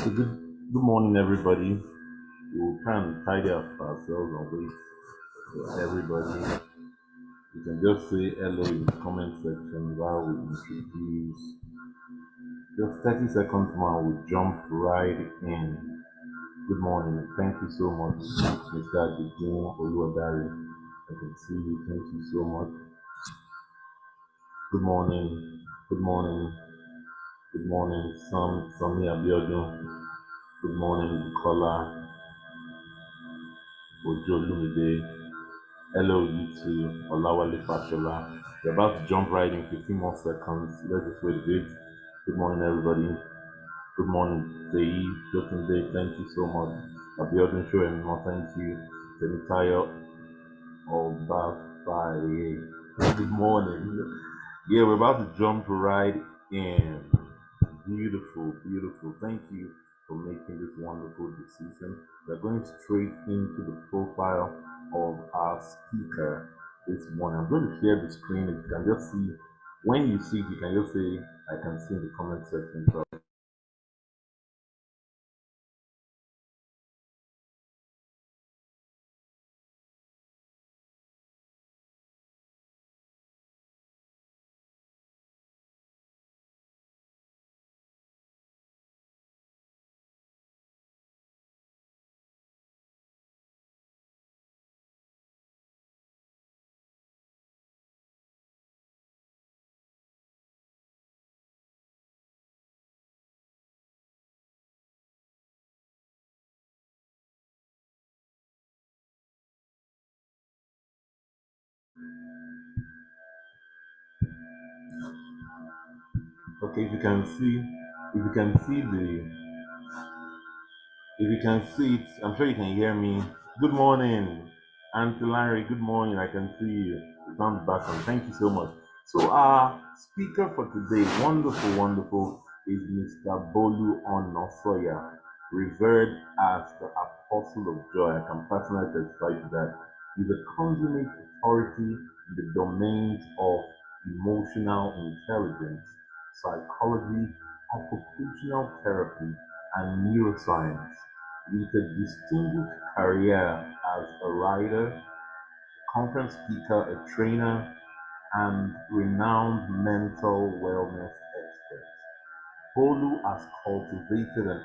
So good morning, everybody. We'll try and tidy up ourselves and wait for everybody. You can just say hello in the comment section while we introduce. Just 30 seconds more, we'll jump right in. Good morning. Thank you so much, Mr. Adijun Oluwadari. I can see you. Thank you so much. Good morning. Good morning. Good morning, Sami Abiodun. Good morning, Bukola Ojolumide. Hello, you too, Olawale Fashola. We're about to jump right in 15 more seconds. Let's just wait a bit. Good morning, everybody. Good morning, Dei, Jotunde. Thank you so much. Abiodun Show and more. Thank you. Temitayo Obafaye. Good morning. Yeah, we're about to jump right in. Beautiful, beautiful. Thank you for making this wonderful decision. We're going straight into the profile of our speaker this morning. I'm going to share the screen. If you can just see, when you see it, you can just say, I can see in the comment section. So okay, if you can see it, I'm sure you can hear me. Good morning, Auntie Larry. Good morning. I can see you. It's on the background. Thank you so much. So, our speaker for today, wonderful, wonderful, is Mr. Bolu Onasanya, revered as the Apostle of Joy. I can personally testify to that. He's a consummate authority in the domains of emotional intelligence, psychology, occupational therapy, and neuroscience. With a distinguished career as a writer, conference speaker, a trainer, and renowned mental wellness expert, Bolu has cultivated an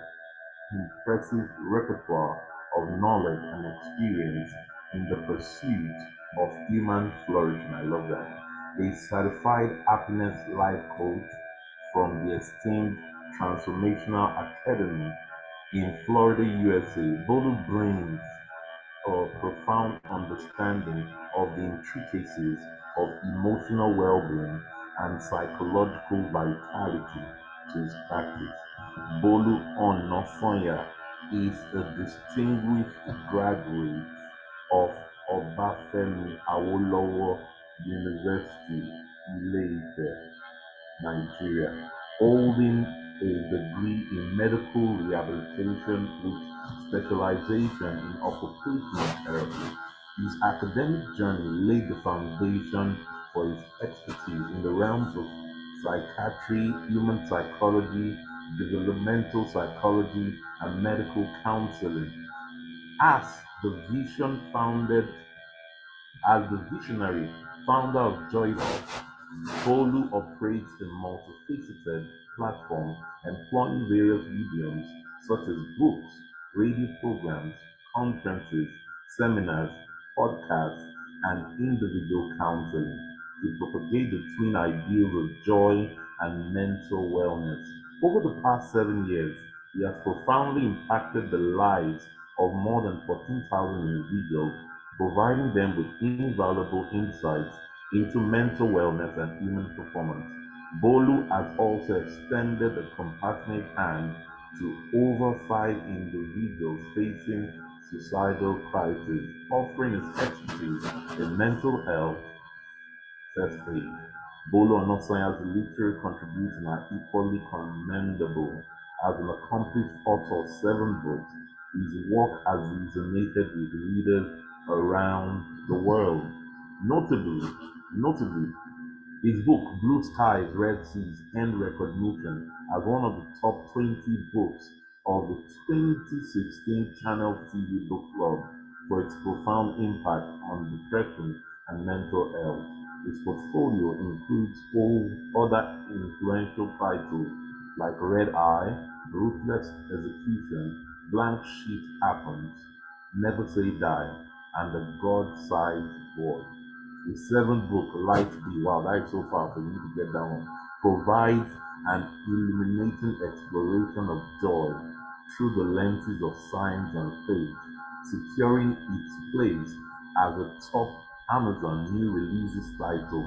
impressive repertoire of knowledge and experience in the pursuit of human flourishing. I love that. A certified happiness life coach from the esteemed Transformational Academy in Florida, USA. Bolu brings a profound understanding of the intricacies of emotional well-being and psychological vitality to his practice. Bolu Onasanya is a distinguished graduate of Obafemi Awolowo University, Ile-Ife, Nigeria, holding a degree in medical rehabilitation with specialization in occupational therapy. His academic journey laid the foundation for his expertise in the realms of psychiatry, human psychology, developmental psychology, and medical counseling. As the vision founded, as the visionary founder of Joy Bolu operates a multifaceted platform employing various mediums such as books, radio programs, conferences, seminars, podcasts, and individual counseling to propagate the twin ideals of joy and mental wellness. Over the past 7 years, he has profoundly impacted the lives of more than 14,000 individuals, providing them with invaluable insights into mental wellness and human performance. Bolu has also extended a compassionate hand to over 5 individuals facing suicidal crisis, offering his expertise in mental health first aid. Bolu Onasanya's literary contributions are equally commendable. As an accomplished author of 7 books, his work has resonated with readers around the world. Notably, notably, his book, Blue Skies, Red Seas, earned recognition as one of the top 20 books of the 2016 Channel TV Book Club for its profound impact on depression and mental health. Its portfolio includes all other influential titles like Red Eye, Ruthless Execution, Blank Sheet Happens, Never Say Die, and The God-Sized Boy. The seventh book, Light Be, wow, that is so powerful, you need to get that one, provides an illuminating exploration of joy through the lenses of science and faith, securing its place as a top Amazon new releases title.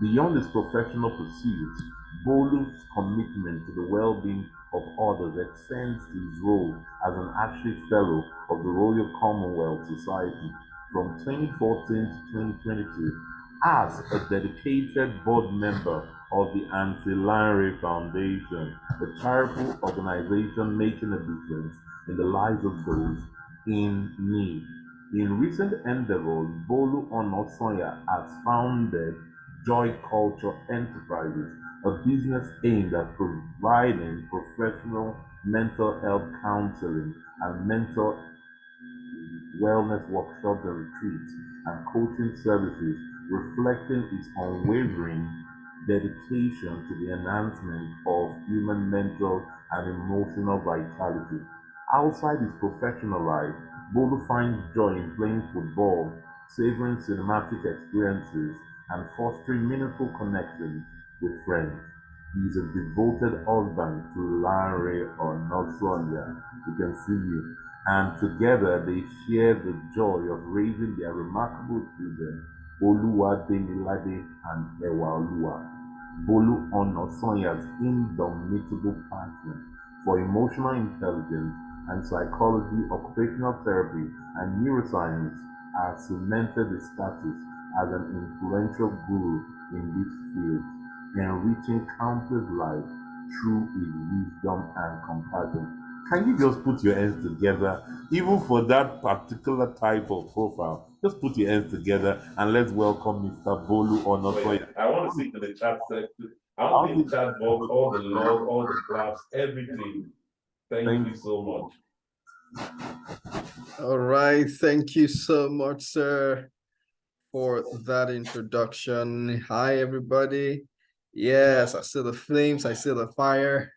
Beyond his professional pursuits, Bolu's commitment to the well-being of others extends to his role as an Archive Fellow of the Royal Commonwealth Society from 2014 to 2022 as a dedicated board member of the Anti-Larry Foundation, a charitable organization making a difference in the lives of those in need. In recent endeavors, Bolu Onasanya has founded Joy Culture Enterprises, a business aimed at providing professional mental health counseling and mental wellness workshops and retreats, and coaching services, reflecting its unwavering dedication to the enhancement of human mental and emotional vitality. Outside his professional life, Bolu finds joy in playing football, savoring cinematic experiences, and fostering meaningful connections with friends. He is a devoted husband to Larry or Northumbria. You can see you, and together they share the joy of raising their remarkable children, Oluwademilade and Ewaoluwa. Bolu Onasanya's indomitable passion for emotional intelligence and psychology, occupational therapy, and neuroscience has cemented his status as an influential guru in this field, enriching countless lives through his wisdom and compassion. Can you just put your hands together, even for that particular type of profile? Just put your hands together and let's welcome Mr. Bolu Onasoya. I want to see in the chat section. I want to see the chat box, all the love, all the claps, everything. Thank you so much. All right. Thank you so much, sir, for that introduction. Hi, everybody. Yes, I see the flames. I see the fire.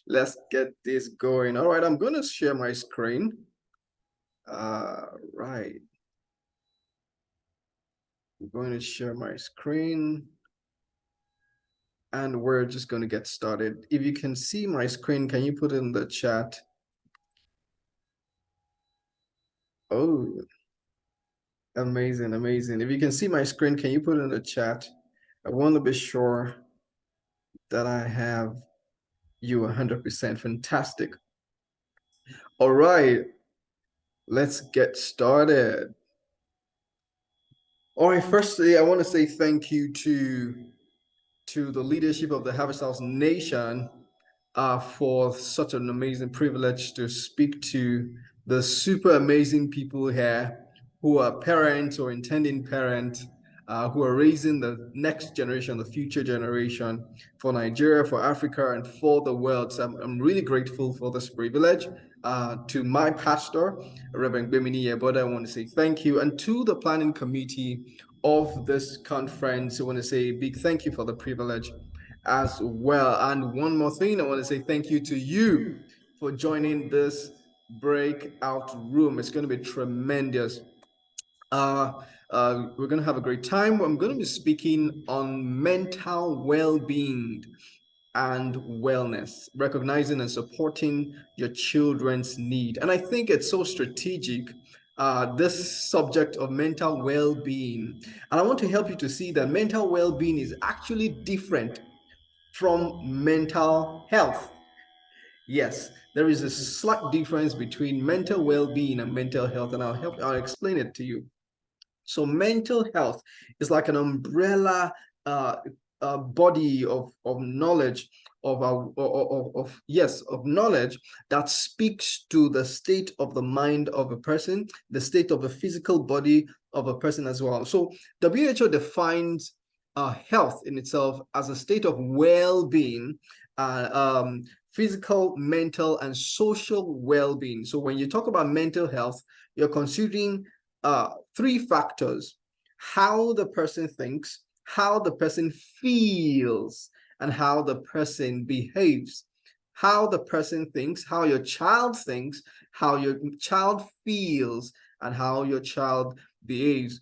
Let's get this going. All right. I'm going to share my screen. Right. I'm going to share my screen. And we're just going to get started. If you can see my screen, can you put it in the chat? Oh, amazing, amazing. If you can see my screen, can you put it in the chat? I want to be sure that I have you 100%. Fantastic. All right, let's get started. All right, firstly, I want to say thank you to the leadership of the Harvest House Nation for such an amazing privilege to speak to the super amazing people here who are parents or intending parents, who are raising the next generation, the future generation for Nigeria, for Africa, and for the world. So I'm really grateful for this privilege. To my pastor, Reverend Bemini Yeboda, I want to say thank you. And to the planning committee of this conference, I want to say a big thank you for the privilege as well. And one more thing, I want to say thank you to you for joining this breakout room. It's going to be tremendous. We're going to have a great time. I'm going to be speaking on mental well-being and wellness, recognizing and supporting your children's need. And I think it's so strategic, this subject of mental well-being. And I want to help you to see that mental well-being is actually different from mental health. Yes, there is a slight difference between mental well-being and mental health, and I'll explain it to you. So mental health is like an umbrella body of knowledge of knowledge that speaks to the state of the mind of a person, the state of the physical body of a person as well. So WHO defines health in itself as a state of well-being physical, mental, and social well-being. So when you talk about mental health, you're considering three factors: how the person thinks, how the person feels, and how the person behaves. How the person thinks, how your child thinks, how your child feels, and how your child behaves.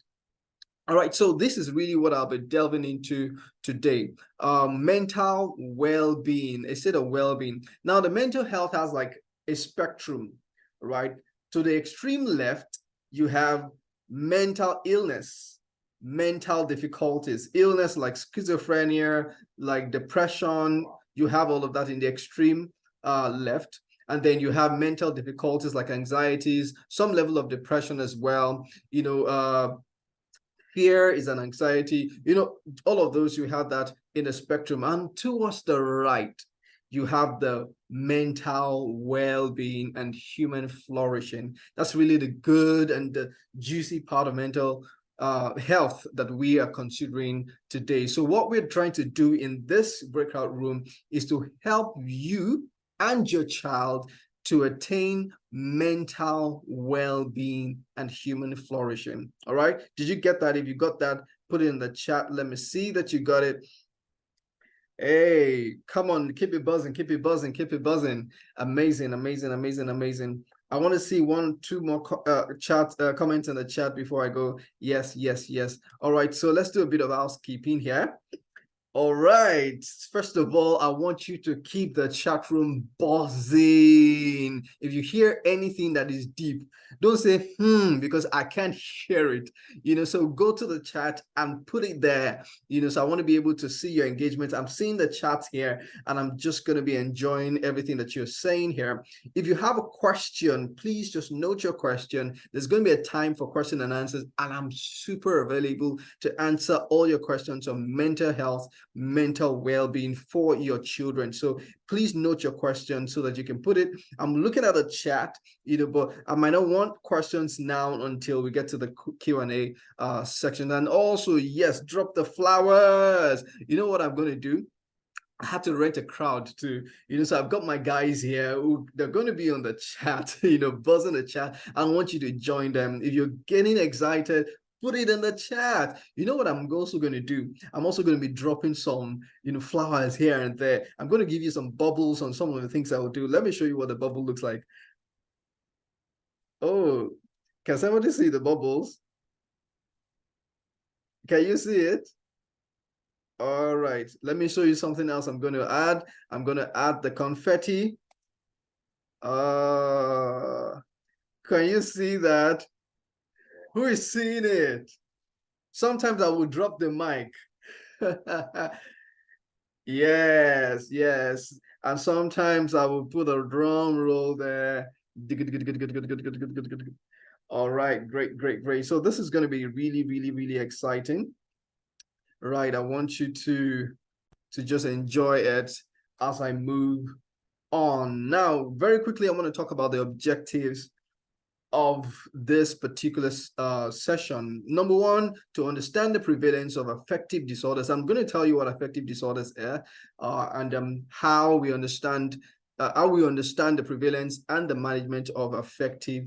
All right, so this is really what I'll be delving into today. Mental well-being, a state of well-being. Now, the mental health has like a spectrum, right? To the extreme left, you have mental illness, mental difficulties, illness like schizophrenia, like depression. You have all of that in the extreme left. And then you have mental difficulties like anxieties, some level of depression as well. Fear is an anxiety, all of those, you have that in a spectrum. And towards the right, you have the mental well-being and human flourishing. That's really the good and the juicy part of mental health that we are considering today. So what we're trying to do in this breakout room is to help you and your child to attain mental well-being and human flourishing. All right, did you get that? If you got that, put it in the chat. Let me see that you got it. Hey, come on, keep it buzzing, keep it buzzing, keep it buzzing. Amazing, amazing, amazing, amazing. I want to see two more comments in the chat before I go. Yes, yes, yes. All right, so let's do a bit of housekeeping here. All right. First of all, I want you to keep the chat room buzzing. If you hear anything that is deep, don't say, because I can't hear it. So go to the chat and put it there. So I want to be able to see your engagement. I'm seeing the chat here, and I'm just going to be enjoying everything that you're saying here. If you have a question, please just note your question. There's going to be a time for question and answers, and I'm super available to answer all your questions on mental health, mental well-being for your children. So please note your question so that you can put it. I'm looking at the chat, but I might not want questions now until we get to the Q&A section. And also, yes, drop the flowers. You know what I'm going to do? I had to rent a crowd too, so I've got my guys here who they're going to be on the chat, buzzing the chat. I want you to join them. If you're getting excited, put it in the chat. You know what I'm also going to do? I'm also going to be dropping some, flowers here and there. I'm going to give you some bubbles on some of the things I will do. Let me show you what the bubble looks like. Oh, can somebody see the bubbles? Can you see it? All right, let me show you something else I'm going to add. I'm going to add the confetti. Can you see that? Who is seeing it? Sometimes I will drop the mic. Yes, yes. And sometimes I will put a drum roll there. All right, great, great, great. So this is going to be really, really, really exciting. Right, I want you to just enjoy it as I move on. Now, very quickly, I want to talk about the objectives of this particular session. Number one, to understand the prevalence of affective disorders. I'm going to tell you what affective disorders are and how we understand the prevalence and the management of affective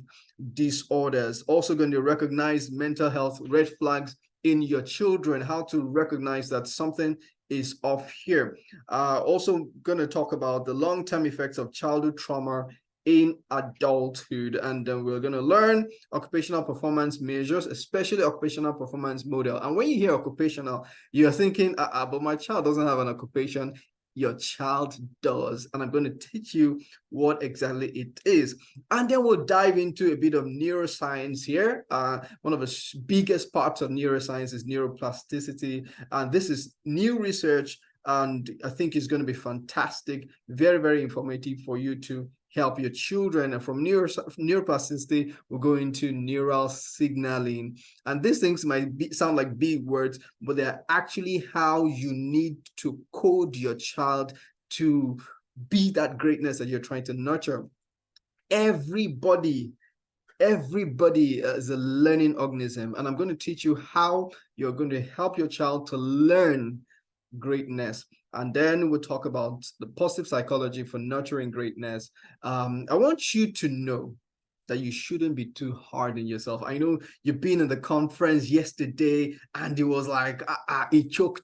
disorders. Also going to recognize mental health red flags in your children, how to recognize that something is off here. Also going to talk about the long-term effects of childhood trauma in adulthood, and then we're going to learn occupational performance measures, especially occupational performance model. And when you hear occupational, you're thinking, but my child doesn't have an occupation. Your child does, and I'm going to teach you what exactly it is. And then we'll dive into a bit of neuroscience here. One of the biggest parts of neuroscience is neuroplasticity, and this is new research, and I think it's going to be fantastic, very, very informative for you to help your children. And from neuroplasticity, we'll go into neural signaling. And these things might sound like big words, but they're actually how you need to code your child to be that greatness that you're trying to nurture. Everybody is a learning organism, and I'm going to teach you how you're going to help your child to learn greatness. And then we'll talk about the positive psychology for nurturing greatness. I want you to know that you shouldn't be too hard on yourself. I know you've been in the conference yesterday and it was like, it choke.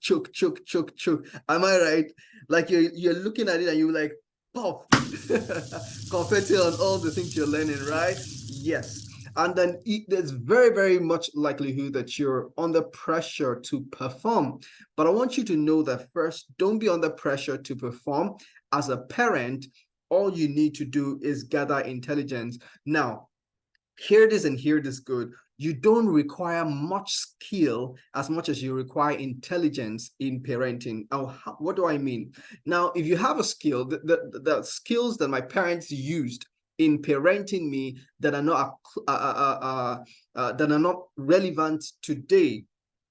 Am I right? Like you're looking at it and you're like, pop, confetti on all the things you're learning, right? Yes. And then there's very, very much likelihood that you're under pressure to perform. But I want you to know that first, don't be under pressure to perform. As a parent, all you need to do is gather intelligence. Now, hear this and hear this good. You don't require much skill as much as you require intelligence in parenting. What do I mean? Now, if you have a skill, the skills that my parents used in parenting me that are not relevant today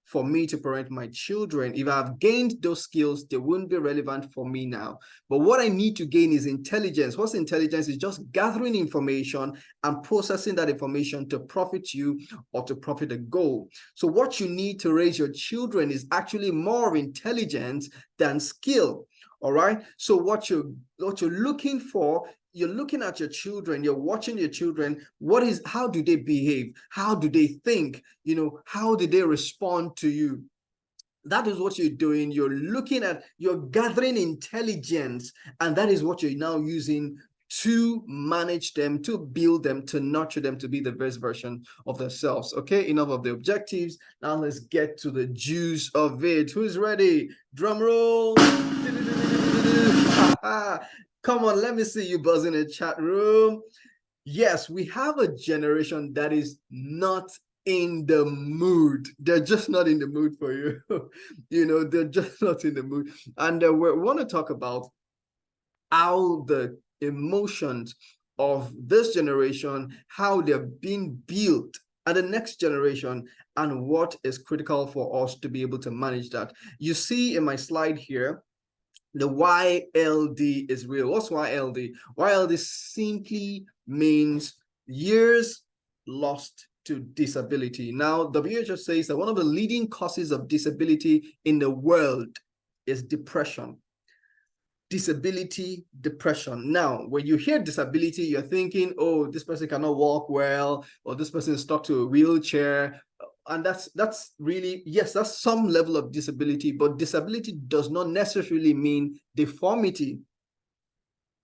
for me to parent my children, if I've gained those skills, they wouldn't be relevant for me now. But what I need to gain is intelligence. What's intelligence? Is just gathering information and processing that information to profit you or to profit a goal. So what you need to raise your children is actually more intelligence than skill. All right. So what you're looking for, you're looking at your children, you're watching your children. How do they behave? How do they think? How do they respond to you? That is what you're doing. You're gathering intelligence, and that is what you're now using to manage them, to build them, to nurture them to be the best version of themselves. Okay, enough of the objectives. Now let's get to the juice of it. Who's ready? Drum roll. Come on, let me see you buzzing in the chat room. Yes, we have a generation that is not in the mood. They're just not in the mood for you. They're just not in the mood. And we want to talk about how the emotions of this generation, how they're being built and the next generation, and what is critical for us to be able to manage that. You see in my slide here, the YLD is real. What's YLD? YLD simply means years lost to disability. Now, WHO says that one of the leading causes of disability in the world is depression. Disability, depression. Now, when you hear disability, you're thinking, oh, this person cannot walk well, or this person is stuck to a wheelchair. And that's really, yes, that's some level of disability, but disability does not necessarily mean deformity.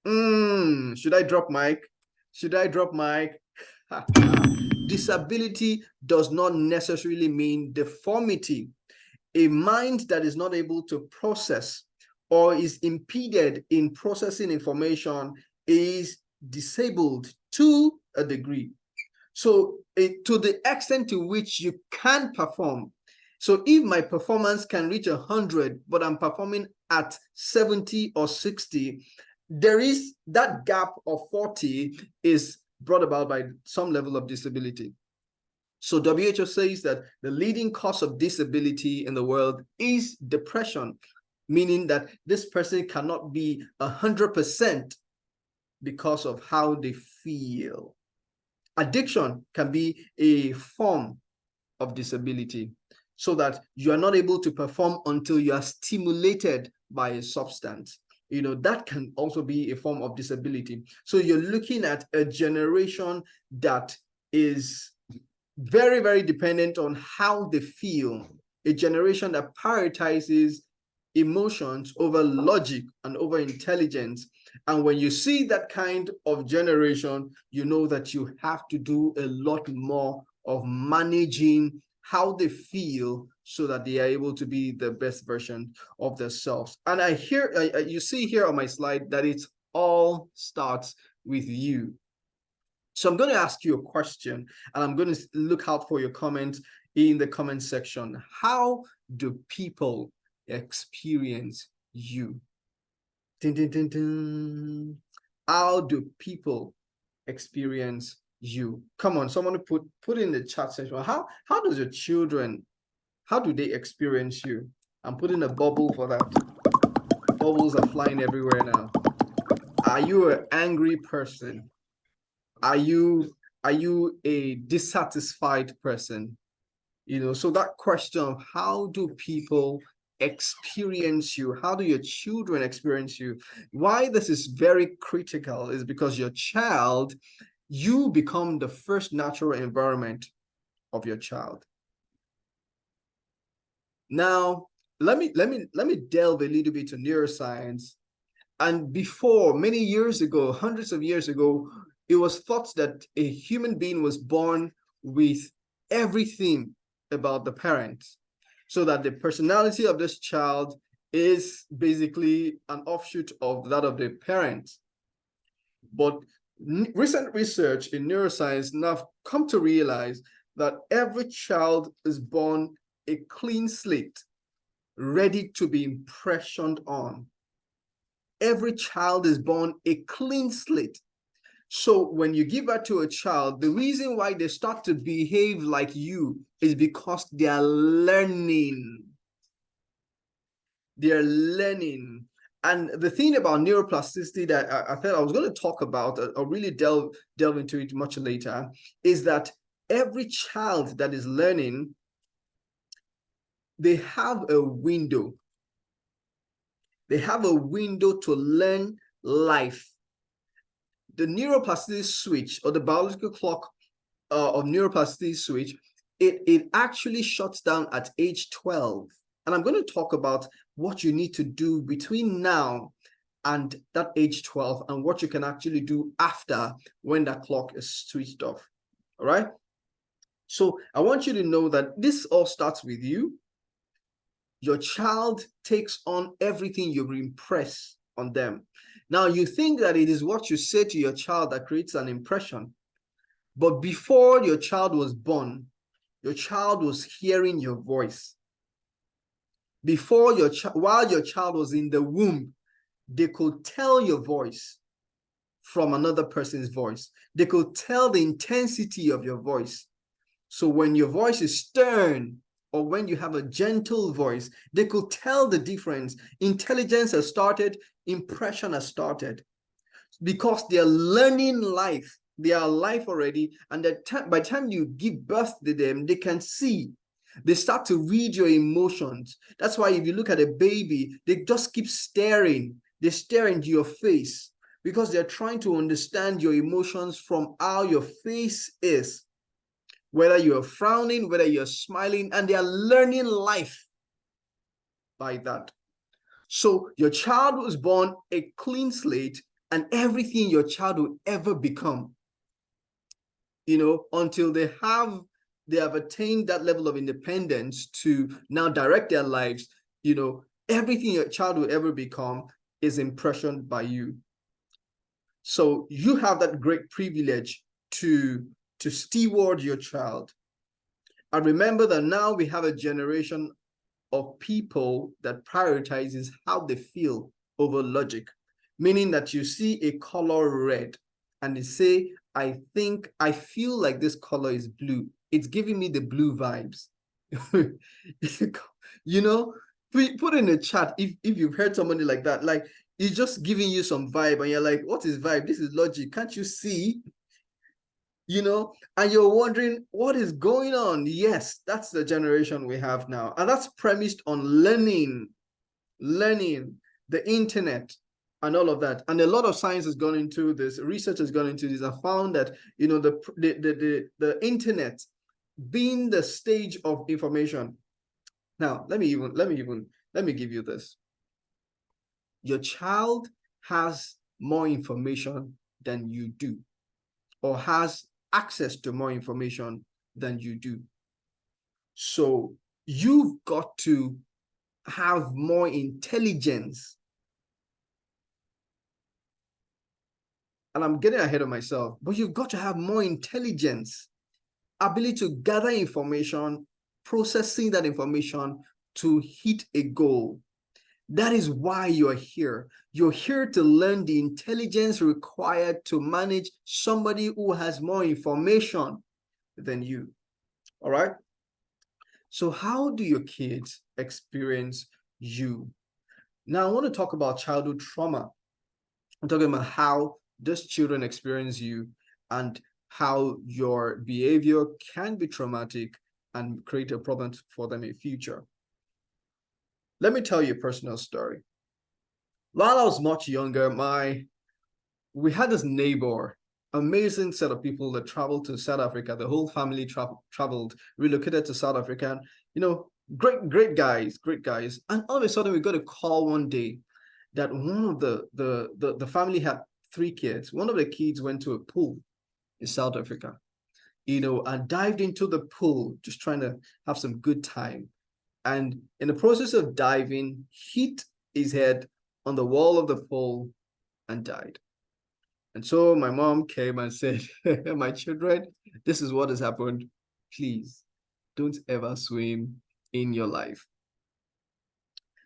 Should I drop mic? Disability does not necessarily mean deformity. A mind that is not able to process or is impeded in processing information is disabled to a degree. So to the extent to which you can perform. So if my performance can reach 100, but I'm performing at 70 or 60, there is that gap of 40 is brought about by some level of disability. So WHO says that the leading cause of disability in the world is depression, meaning that this person cannot be 100% because of how they feel. Addiction can be a form of disability, so that you are not able to perform until you are stimulated by a substance. That can also be a form of disability. So you're looking at a generation that is very, very dependent on how they feel, a generation that prioritizes emotions over logic and over intelligence. And when you see that kind of generation, you know that you have to do a lot more of managing how they feel so that they are able to be the best version of themselves. And you see here on my slide that it all starts with you. So I'm going to ask you a question, and I'm going to look out for your comments in the comment section. How do people experience you? Ding, ding, ding, ding. How do people experience you? Come on, someone put in the chat section. How does your children, how do they experience you? I'm putting a bubble for that. Bubbles are flying everywhere now. Are you an angry person? Are you a dissatisfied person? So that question of how do people experience you? How do your children experience you? Why this is very critical is because your child, you become the first natural environment of your child. Now, let me delve a little bit to neuroscience. And before, many years ago, hundreds of years ago, it was thought that a human being was born with everything about the parent, so that the personality of this child is basically an offshoot of that of the parent. But recent research in neuroscience now come to realize that every child is born a clean slate, ready to be impressioned on. Every child is born a clean slate. So when you give birth to a child, the reason why they start to behave like you is because they are learning. They're learning. And the thing about neuroplasticity that I thought I was going to talk about, or really delve into it much later, is that every child that is learning, they have a window. They have a window to learn life. The neuroplasticity switch, or the biological clock of neuroplasticity switch, it actually shuts down at age 12. And I'm going to talk about what you need to do between now and that age 12, and what you can actually do after, when that clock is switched off. All right. So I want you to know that this all starts with you. Your child takes on everything you impress on them. Now, you think that it is what you say to your child that creates an impression. But before your child was born, your child was hearing your voice. Before while your child was in the womb, they could tell your voice from another person's voice. They could tell the intensity of your voice. So when your voice is stern, or when you have a gentle voice, they could tell the difference. Intelligence has started, impression has started, because they're learning life. They are alive already, and by the time you give birth to them, they can see. They start to read your emotions. That's why if you look at a baby, they just keep staring. They stare into your face because they're trying to understand your emotions from how your face is. Whether you're frowning, whether you're smiling, and they are learning life by that. So your child was born a clean slate, and everything your child will ever become, until they have attained that level of independence to now direct their lives, everything your child will ever become is impressioned by you. So you have that great privilege to steward your child. And remember that now we have a generation of people that prioritizes how they feel over logic, meaning that you see a color red and they say, I feel like this color is blue. It's giving me the blue vibes. Put in the chat if you've heard somebody like that, like it's just giving you some vibe and you're like, what is vibe? This is logic. Can't you see? And you're wondering what is going on. Yes, that's the generation we have now. And that's premised on learning the internet and all of that. And a lot of science has gone into this, research has gone into this. I found that, the internet being the stage of information. Now, let me give you this. Your child has more information than you do, or has access to more information than you do. So you've got to have more intelligence. And I'm getting ahead of myself, but you've got to have more intelligence, ability to gather information, processing that information to hit a goal. That is why you're here. You're here to learn the intelligence required to manage somebody who has more information than you. All right? So how do your kids experience you? Now, I want to talk about childhood trauma. I'm talking about how those children experience you and how your behavior can be traumatic and create a problem for them in the future. Let me tell you a personal story. While I was much younger, we had this neighbor, amazing set of people that traveled to South Africa. The whole family traveled, relocated to South Africa. And, great guys, great guys. And all of a sudden, we got a call one day that one of the family had 3 kids. One of the kids went to a pool in South Africa, and dived into the pool, just trying to have some good time. And in the process of diving, hit his head on the wall of the pool and died. And so my mom came and said, my children, this is what has happened. Please don't ever swim in your life.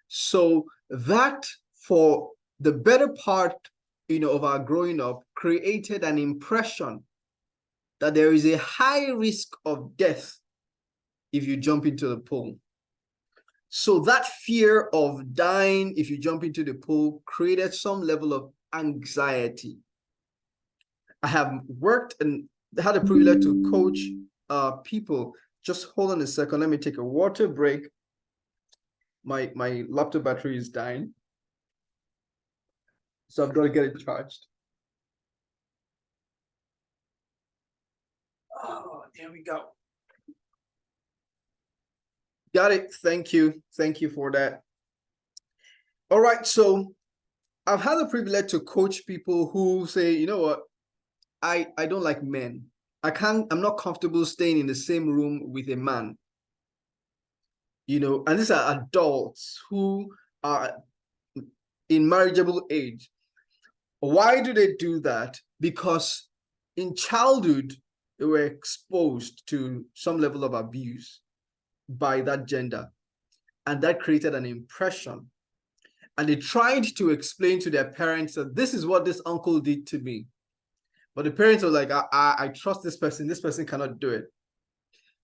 So that, for the better part, of our growing up, created an impression that there is a high risk of death if you jump into the pool. So that fear of dying if you jump into the pool created some level of anxiety. I have worked and had a privilege to coach people. Just hold on a second. Let me take a water break. My laptop battery is dying, so I've got to get it charged. Oh, there we go. Got it. Thank you. Thank you for that. All right. So I've had the privilege to coach people who say, you know what, I don't like men. I'm not comfortable staying in the same room with a man. And these are adults who are in marriageable age. Why do they do that? Because in childhood, they were exposed to some level of abuse by that gender, and that created an impression. And they tried to explain to their parents that this is what this uncle did to me. But the parents were like, I trust this person cannot do it.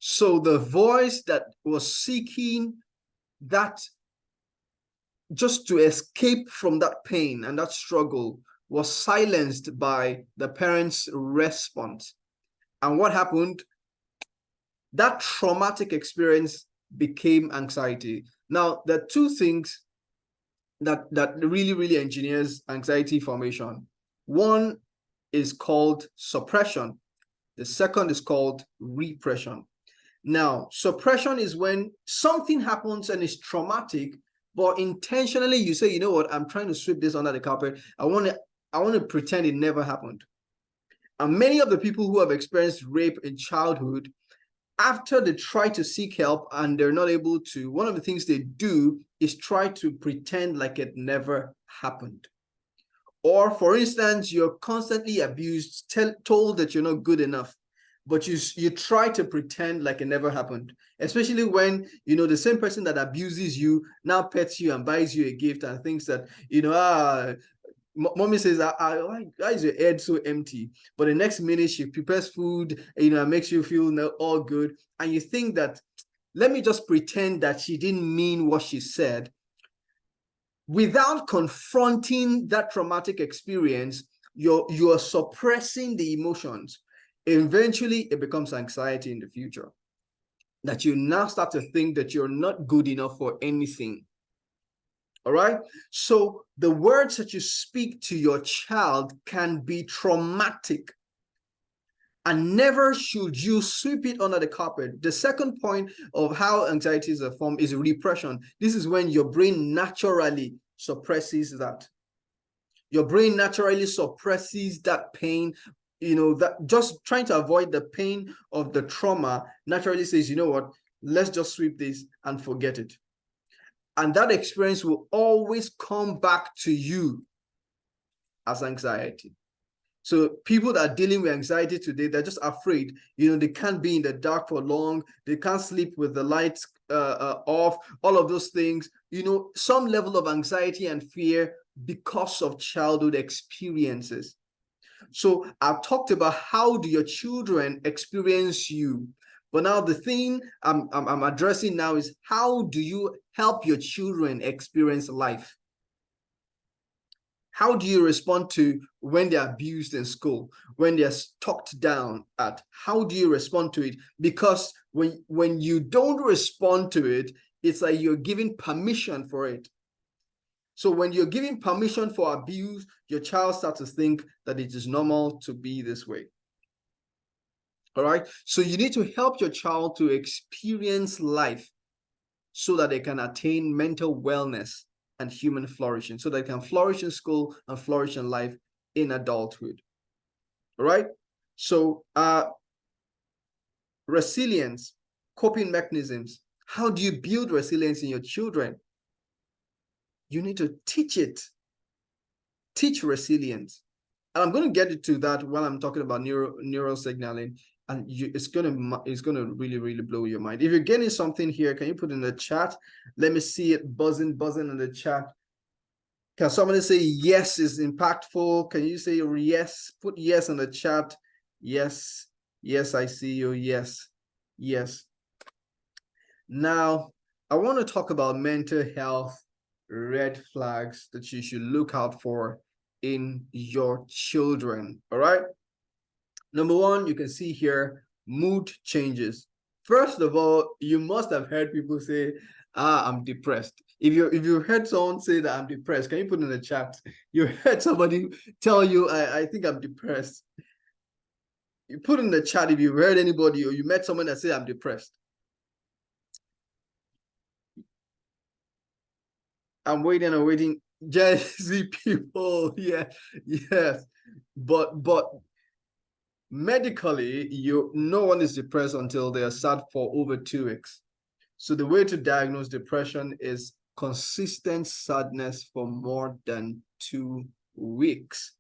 So the voice that was seeking that, just to escape from that pain and that struggle, was silenced by the parents' response. And what happened? That traumatic experience became anxiety. Now, there are 2 things that really, really engineers anxiety formation. One is called suppression. The second is called repression. Now, suppression is when something happens and it's traumatic, but intentionally you say, you know what, I'm trying to sweep this under the carpet. I want to pretend it never happened. And many of the people who have experienced rape in childhood, after they try to seek help and they're not able to, one of the things they do is try to pretend like it never happened. Or, for instance, you're constantly abused, told that you're not good enough, but you try to pretend like it never happened, especially when, the same person that abuses you now pets you and buys you a gift and thinks that, mommy says, why is your head so empty? But the next minute she prepares food, and makes you feel all good. And you think that, let me just pretend that she didn't mean what she said. Without confronting that traumatic experience, you're suppressing the emotions. Eventually, it becomes anxiety in the future. That you now start to think that you're not good enough for anything. All right. So the words that you speak to your child can be traumatic, and never should you sweep it under the carpet. The second point of how anxiety is a form is repression. This is when your brain naturally suppresses that. Your brain naturally suppresses that pain, that just trying to avoid the pain of the trauma naturally says, you know what, let's just sweep this and forget it. And that experience will always come back to you as anxiety. So people that are dealing with anxiety today, they're just afraid. They can't be in the dark for long. They can't sleep with the lights off, all of those things. Some level of anxiety and fear because of childhood experiences. So I've talked about how do your children experience you. But now the thing I'm addressing now is how do you help your children experience life? How do you respond to when they're abused in school, when they're talked down at? How do you respond to it? Because when you don't respond to it, It's like you're giving permission for it. So when you're giving permission for abuse, your child starts to think that it is normal to be this way. All right. So you need to help your child to experience life so that they can attain mental wellness and human flourishing, so they can flourish in school and flourish in life in adulthood. All right. So resilience, coping mechanisms. How do you build resilience in your children? You need to teach it. Teach resilience. And I'm going to get into that while I'm talking about neural signaling, and it's gonna really blow your mind. If you're getting something here, can you put in the chat? Let me see it buzzing in the chat. Can somebody say yes is impactful? Can you say yes? Put yes in the chat. Yes, I see you. Yes. Now, I want to talk about mental health red flags that you should look out for in your children. All right. Number one, you can see here mood changes. First of all, you must have heard people say, I'm depressed. If you heard someone say that I'm depressed, can you put in the chat? You heard somebody tell you, I think I'm depressed. You put in the chat if you heard anybody or you met someone that said I'm depressed. I'm waiting. Jesse people, yeah, yes. But medically, no one is depressed until they are sad for over 2 weeks. So the way to diagnose depression is consistent sadness for more than 2 weeks.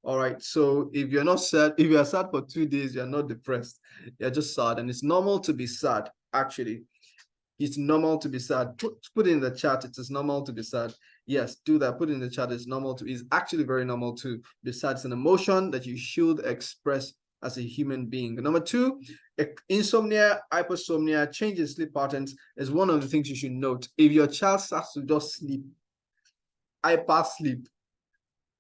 All right. So if you're not sad, if you're sad for 2 days, you're not depressed. You're just sad. And it's normal to be sad, actually. It's normal to be sad. Put it in the chat. It is normal to be sad. Yes, do that. Put it in the chat. It's normal to. It's actually very normal to be sad. It's an emotion that you should express as a human being. Number two, insomnia, hypersomnia, change in sleep patterns is one of the things you should note. If your child starts to just sleep, hyper sleep,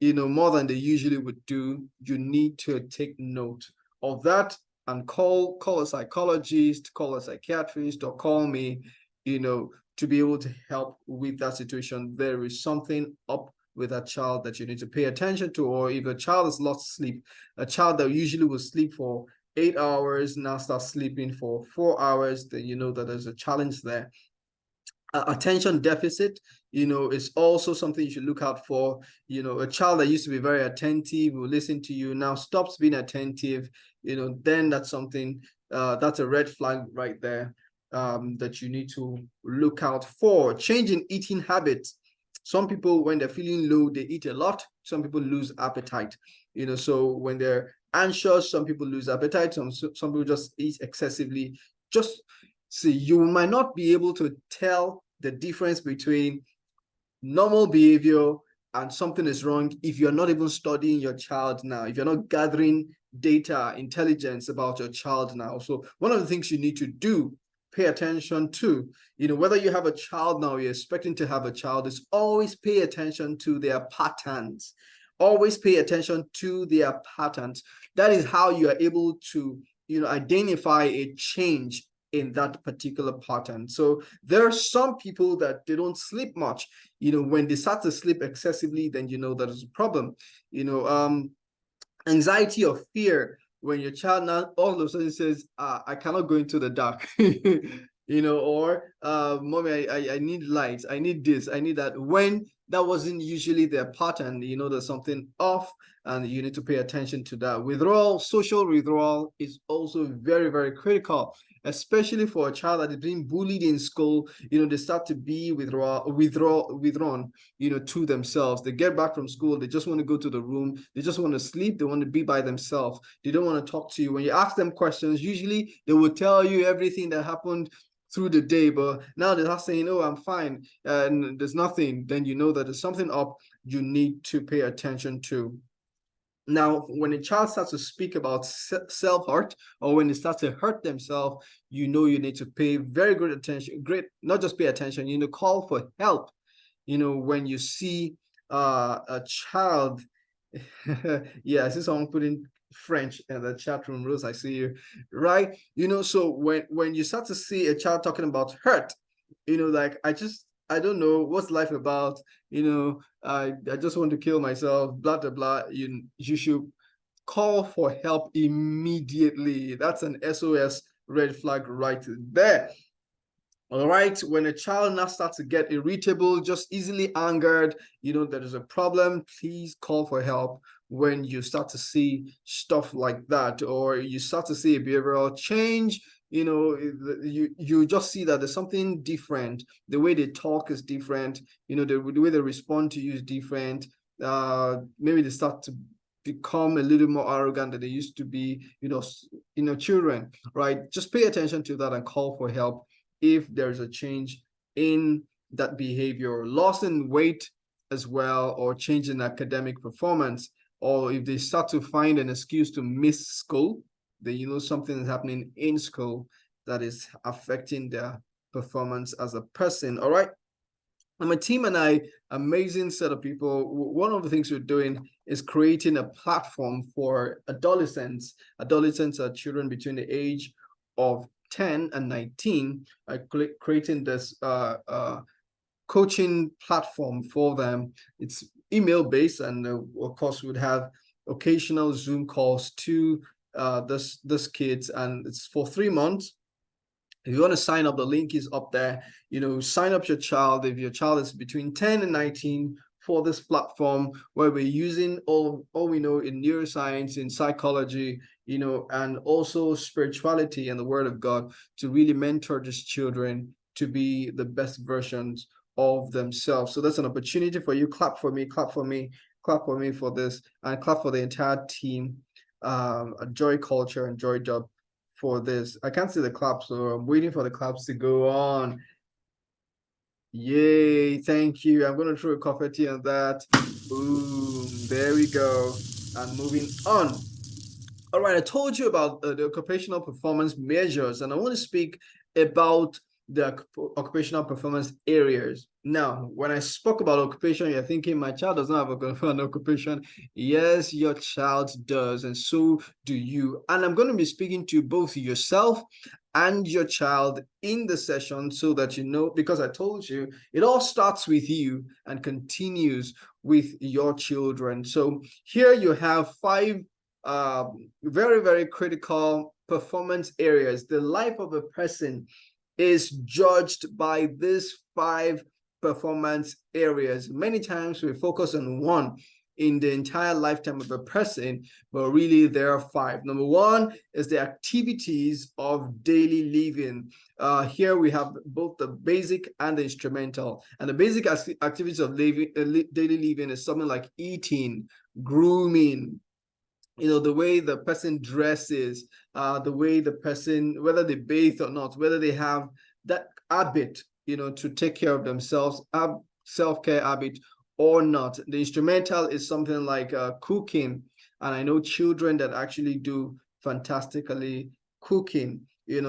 more than they usually would do, you need to take note of that and call a psychologist, call a psychiatrist, or call me, to be able to help with that situation. There is something up with a child that you need to pay attention to, or if a child has lost sleep, a child that usually will sleep for 8 hours now starts sleeping for 4 hours, then you know that there's a challenge there. Attention deficit, is also something you should look out for. A child that used to be very attentive, will listen to you, now stops being attentive, then that's something, that's a red flag right there, that you need to look out for. Change in eating habits. Some people, when they're feeling low, they eat a lot. Some people lose appetite. So when they're anxious, some people lose appetite. Some people just eat excessively. Just see, you might not be able to tell the difference between normal behavior and something is wrong if you're not even studying your child now, if you're not gathering data, intelligence about your child now. So one of the things you need to do, pay attention to, whether you have a child now, you're expecting to have a child, is always pay attention to their patterns. Always pay attention to their patterns. That is how you are able to, identify a change in that particular pattern. So there are some people that they don't sleep much. When they start to sleep excessively, then that is a problem. Anxiety or fear, when your child now all of a sudden says, I cannot go into the dark, or mommy, I need lights, I need this, I need that, when that wasn't usually their pattern. There's something off, and you need to pay attention to that. Withdrawal, social withdrawal is also very, very critical, especially for a child that is being bullied in school. They start to be withdrawn, to themselves. They get back from school, they just want to go to the room, they just want to sleep, they want to be by themselves, they don't want to talk to you. When you ask them questions, usually they will tell you everything that happened through the day, but now they're not saying, oh, I'm fine, and there's nothing. Then you know that there's something up you need to pay attention to. Now, when a child starts to speak about self-hurt, or when they start to hurt themselves, you need to pay very good attention. Not just pay attention, call for help. When you see a child, yeah, I see someone putting French in the chat room. Rose, I see you, right? So when you start to see a child talking about hurt, like I don't know what's life about. I just want to kill myself, blah blah blah. You should call for help immediately. That's an SOS red flag right there. All right, when a child now starts to get irritable, just easily angered, there is a problem, please call for help. When you start to see stuff like that, or you start to see a behavioral change, you just see that there's something different. The way they talk is different, the way they respond to you is different. Maybe they start to become a little more arrogant than they used to be, children, right? Just pay attention to that and call for help if there's a change in that behavior, loss in weight as well, or change in academic performance, or if they start to find an excuse to miss school, then something is happening in school that is affecting their performance as a person. All right. And my team and I, amazing set of people. One of the things we're doing is creating a platform for adolescents. Adolescents are children between the age of 10 and 19, creating this coaching platform for them. It's email based, and of course we'd have occasional Zoom calls to this kids, and it's for 3 months. If you want to sign up, the link is up there. Sign up your child if your child is between 10 and 19 for this platform, where we're using all we know in neuroscience, in psychology, and also spirituality and the word of God to really mentor these children to be the best versions of themselves. So that's an opportunity for you. Clap for me, clap for me, clap for me for this, and clap for the entire team, Joy Culture and Joy Job for this. I can't see the claps, so I'm waiting for the claps to go on. Yay, thank you. I'm going to throw a confetti on that. Boom, there we go. And moving on. All right, I told you about the occupational performance measures, and I want to speak about the occupational performance areas. Now, when I spoke about occupation, you're thinking my child does not have an occupation. Yes, your child does, and so do you. And I'm going to be speaking to both yourself and your child in the session, so that because I told you, it all starts with you and continues with your children. So here you have 5 very, very critical performance areas. The life of a person is judged by these 5 performance areas. Many times we focus on one in the entire lifetime of a person, but really there are 5. Number 1 is the activities of daily living. Here we have both the basic and the instrumental. And the basic activities of daily living is something like eating, grooming, the way the person dresses, the way the person, whether they bathe or not, whether they have that habit, to take care of themselves, have self-care habit or not. The instrumental is something like cooking. And I know children that actually do fantastically cooking.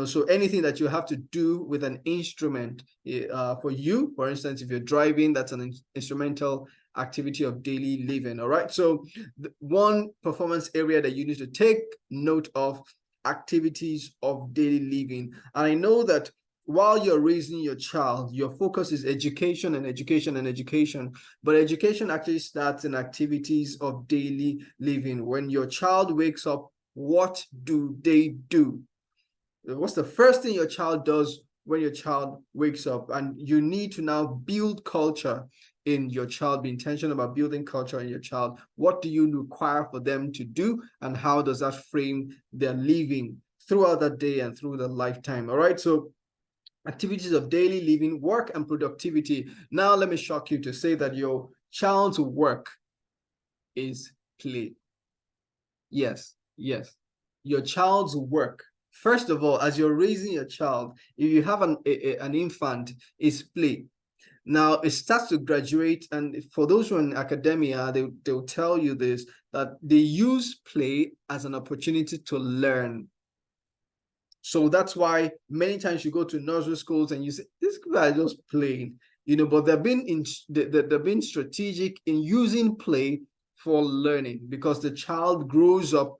So anything that you have to do with an instrument, for you, for instance, if you're driving, that's an instrumental activity of daily living. All right. So one performance area that you need to take note of, activities of daily living. And I know that while you're raising your child, your focus is education and education and education, but education actually starts in activities of daily living. When your child wakes up, what do they do? What's the first thing your child does when your child wakes up? And you need to now build culture in your child, be intentional about building culture in your child. What do you require for them to do, and how does that frame their living throughout the day and through the lifetime? All right, so activities of daily living, work and productivity. Now let me shock you to say that your child's work is play. Yes, your child's work, first of all, as you're raising your child, if you have an infant, is play. Now it starts to graduate, and for those who are in academia, they'll tell you this, that they use play as an opportunity to learn. So that's why many times you go to nursery schools and you say, these people are just playing, but they've been strategic in using play for learning, because the child grows up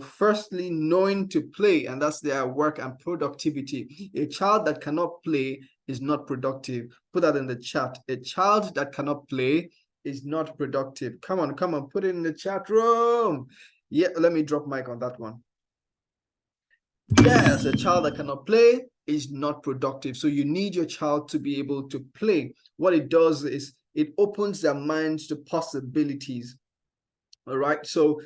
Firstly, knowing to play, and that's their work and productivity. A child that cannot play is not productive. Put that in the chat. A child that cannot play is not productive. Come on, put it in the chat room. Yeah, let me drop mic on that one. Yes, a child that cannot play is not productive. So you need your child to be able to play. What it does is it opens their minds to possibilities. All right. So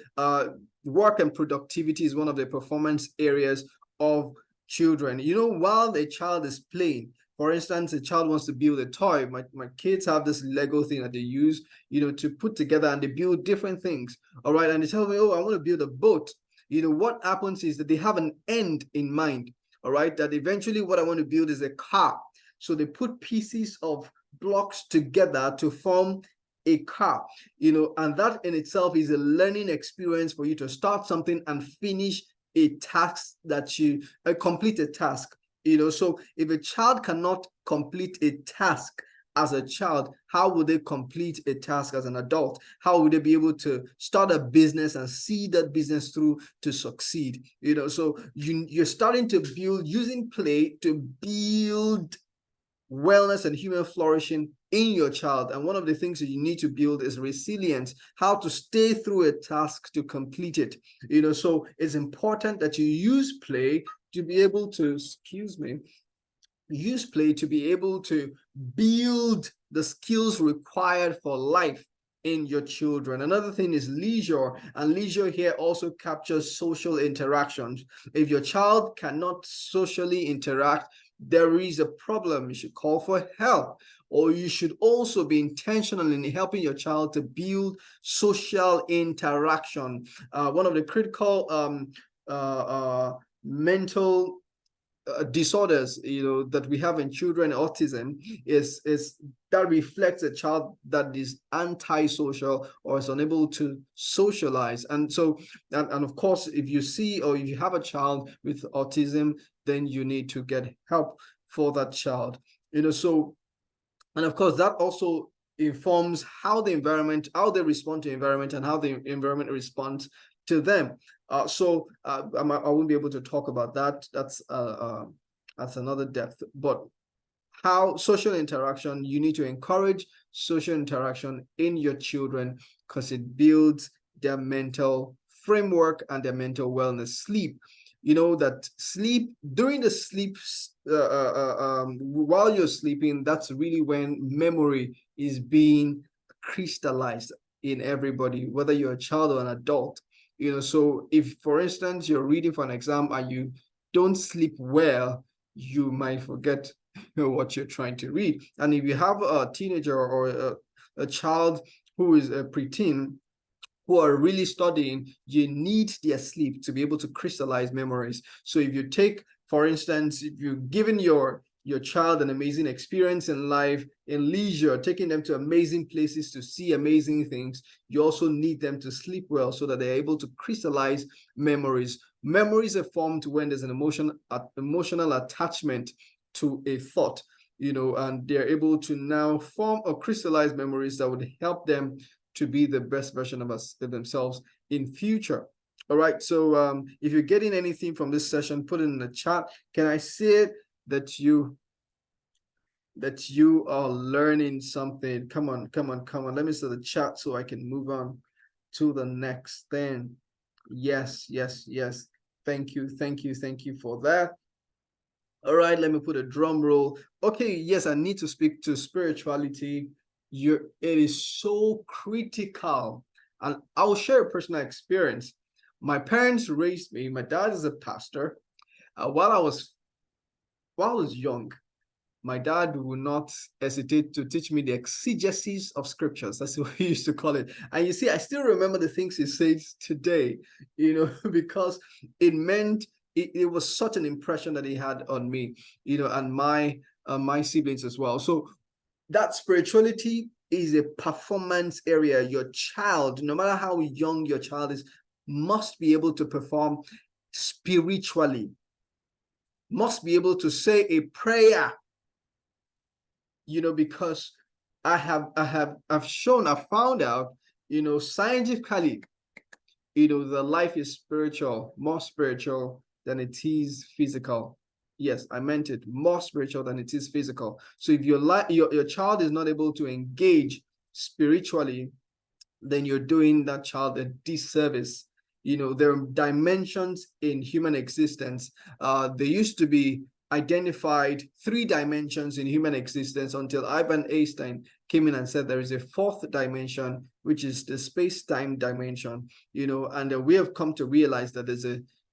work and productivity is one of the performance areas of children. While a child is playing, for instance, a child wants to build a toy. My kids have this Lego thing that they use, to put together, and they build different things. All right. And they tell me, oh, I want to build a boat. What happens is that they have an end in mind. All right. That eventually what I want to build is a car. So they put pieces of blocks together to form a car, and that in itself is a learning experience for you to start something and finish a task that you complete a task. So if a child cannot complete a task as a child, how would they complete a task as an adult? How would they be able to start a business and see that business through to succeed? So you're starting to build using play to build wellness and human flourishing in your child. And one of the things that you need to build is resilience, how to stay through a task to complete it. So it's important that you use play to be able to, use play to be able to build the skills required for life in your children. Another thing is leisure, and leisure here also captures social interactions. If your child cannot socially interact, there is a problem. You should call for help, or you should also be intentional in helping your child to build social interaction. One of the critical mental disorders that we have in children, autism, is that reflects a child that is antisocial or is unable to socialize. And so and of course, if you see or if you have a child with autism, then you need to get help for that child. So, and of course that also informs how they respond to environment and how the environment responds to them. So I won't be able to talk about that. That's another depth. But how social interaction, you need to encourage social interaction in your children because it builds their mental framework and their mental wellness. Sleep, that sleep, during the sleep, while you're sleeping, that's really when memory is being crystallized in everybody, whether you're a child or an adult. So if, for instance, you're reading for an exam and you don't sleep well, you might forget what you're trying to read. And if you have a teenager or a child who is a preteen who are really studying, you need their sleep to be able to crystallize memories. So if you take, for instance, if you've given your child an amazing experience in life, in leisure, taking them to amazing places to see amazing things, you also need them to sleep well so that they're able to crystallize memories. Memories are formed when there's an emotional attachment to a thought, and they're able to now form or crystallize memories that would help them to be the best version of themselves in future. All right. So if you're getting anything from this session, put it in the chat. Can I see it that you are learning something? Come on. Let me see the chat so I can move on to the next thing. Yes. Thank you for that. All right, let me put a drum roll. Okay, yes, I need to speak to spirituality. It is so critical. And I'll share a personal experience. My parents raised me. My dad is a pastor. While I was young, my dad would not hesitate to teach me the exegesis of scriptures. That's what he used to call it. And you see, I still remember the things he says today, because it meant it was such an impression that he had on me, and my siblings as well. So that spirituality is a performance area. Your child, no matter how young your child is, must be able to perform spiritually, must be able to say a prayer, because I've found out, scientifically, the life is spiritual, more spiritual than it is physical. Yes, I meant it, more spiritual than it is physical. So if your child is not able to engage spiritually, then you're doing that child a disservice. There are dimensions in human existence. There used to be identified 3 dimensions in human existence until Ivan Einstein came in and said there is a 4th dimension, which is the space-time dimension. And we have come to realize that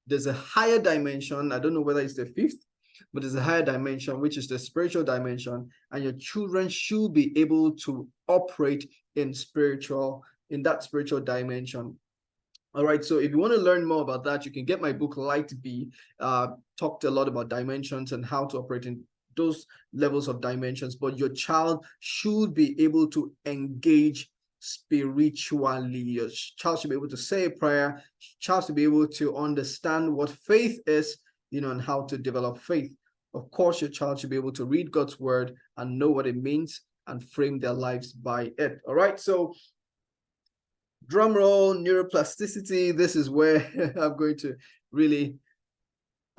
there's a higher dimension. I don't know whether it's the 5th, but there's a higher dimension, which is the spiritual dimension, and your children should be able to operate in that spiritual dimension. All right, so if you want to learn more about that, you can get my book Light Be. Talked a lot about dimensions and how to operate in those levels of dimensions, but your child should be able to engage spiritually. Your child should be able to say a prayer. Child should be able to understand what faith is, and how to develop faith. Of course, your child should be able to read God's word and know what it means and frame their lives by it. All right, so drum roll, neuroplasticity. This is where I'm going to really.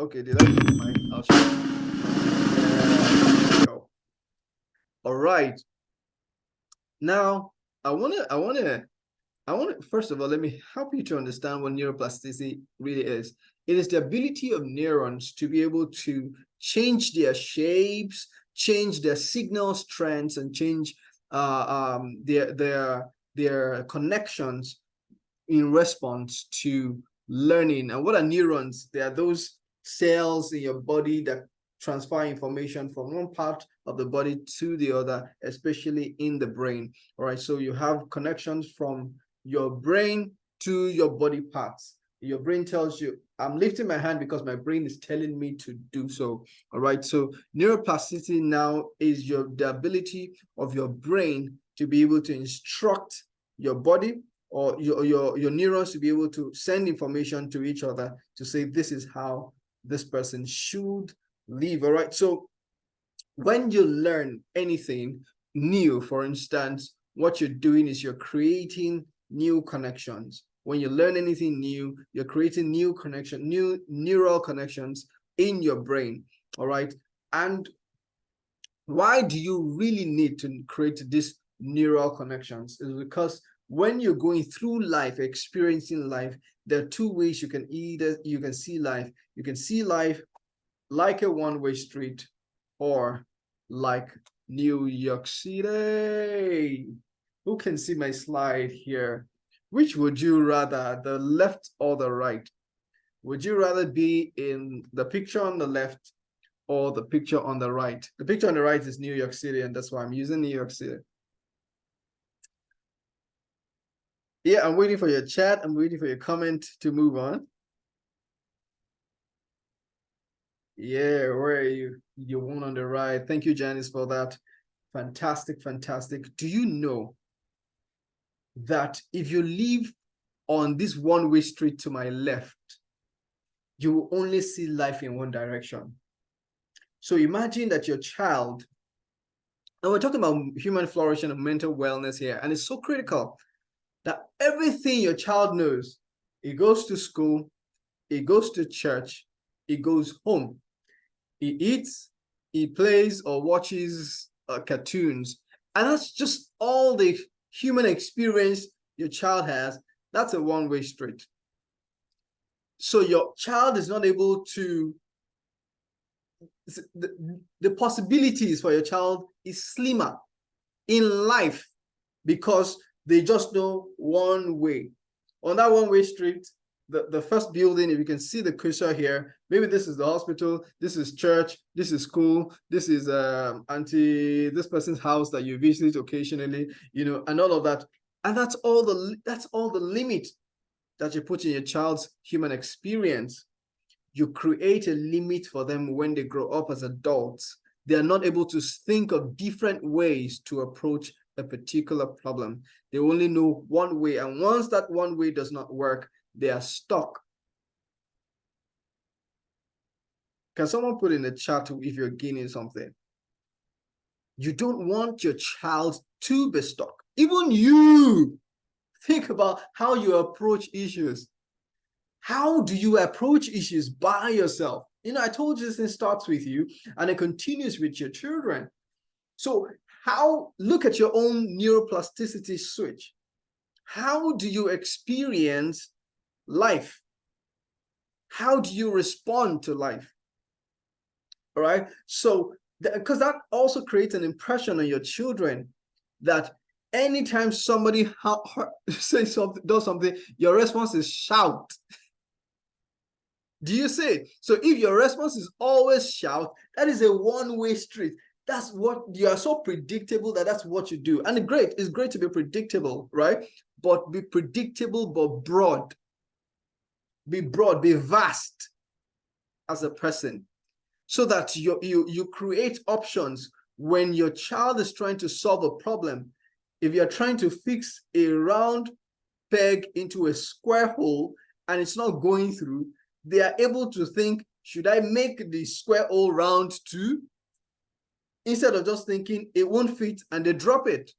Okay, did I do my? I'll show you. All right. Now I want to. First of all, let me help you to understand what neuroplasticity really is. It is the ability of neurons to be able to change their shapes, change their signal strengths, and change their connections in response to learning. And what are neurons? They are those cells in your body that transfer information from one part of the body to the other, especially in the brain. All right, so you have connections from your brain to your body parts. Your brain tells you, I'm lifting my hand because my brain is telling me to do so. All right, so neuroplasticity now is the ability of your brain to be able to instruct your body or your neurons to be able to send information to each other to say, this is how this person should live. All right, so when you learn anything new, for instance, what you're doing is you're creating new connections. When you learn anything new, you're creating new neural connections in your brain. All right, and why do you really need to create these neural connections? Is because when you're going through life, experiencing life, there are 2 ways you can see life. You can see life like a one-way street, or like New York City. Who can see my slide here? Which would you rather, the left or the right? Would you rather be in the picture on the left or the picture on the right? The picture on the right is New York City, and that's why I'm using New York City. Yeah, I'm waiting for your chat. I'm waiting for your comment to move on. Yeah, where are you? You one on the right. Thank you, Janice, for that. Fantastic, fantastic. Do you know that if you live on this one-way street to my left, you will only see life in one direction? So imagine that your child, and we're talking about human flourishing and mental wellness here, and it's so critical that everything your child knows, it goes to school, it goes to church, it goes home, he eats, he plays or watches cartoons, and that's just all the human experience your child has. That's a one-way street. So your child is not able to, the possibilities for your child is slimmer in life because they just know one way. On that one-way street, the first building, if you can see the cursor here, maybe this is the hospital, this is church, this is school, this is this person's house that you visit occasionally, and all of that. And that's all the limit that you put in your child's human experience. You create a limit for them when they grow up as adults. They are not able to think of different ways to approach a particular problem. They only know one way, and once that one way does not work, they are stuck. Can someone put in the chat if you're gaining something? You don't want your child to be stuck. Even you think about how you approach issues. How do you approach issues by yourself? I told you this thing starts with you and it continues with your children. So look at your own neuroplasticity switch. How do you experience life? How do you respond to life? All right. So, because that also creates an impression on your children that anytime somebody says something, does something, your response is shout. Do you see it? So if your response is always shout, that is a one-way street. That's what you are, so predictable that's what you do. And it's great to be predictable, right? But be predictable, but broad. Be broad, be vast as a person, so that you create options when your child is trying to solve a problem. If you're trying to fix a round peg into a square hole and it's not going through, they are able to think, should I make the square hole round too? Instead of just thinking it won't fit and they drop it.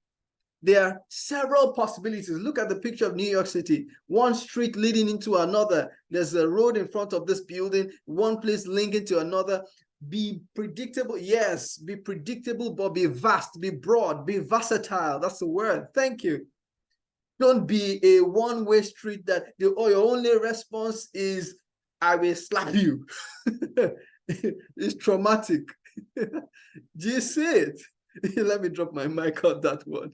There are several possibilities. Look at the picture of New York City. One street leading into another. There's a road in front of this building, one place linking to another. Be predictable. Yes, be predictable, but be vast, be broad, be versatile. That's the word. Thank you. Don't be a one-way street that your only response is, I will slap you. It's traumatic. Do you see it? Let me drop my mic on that one.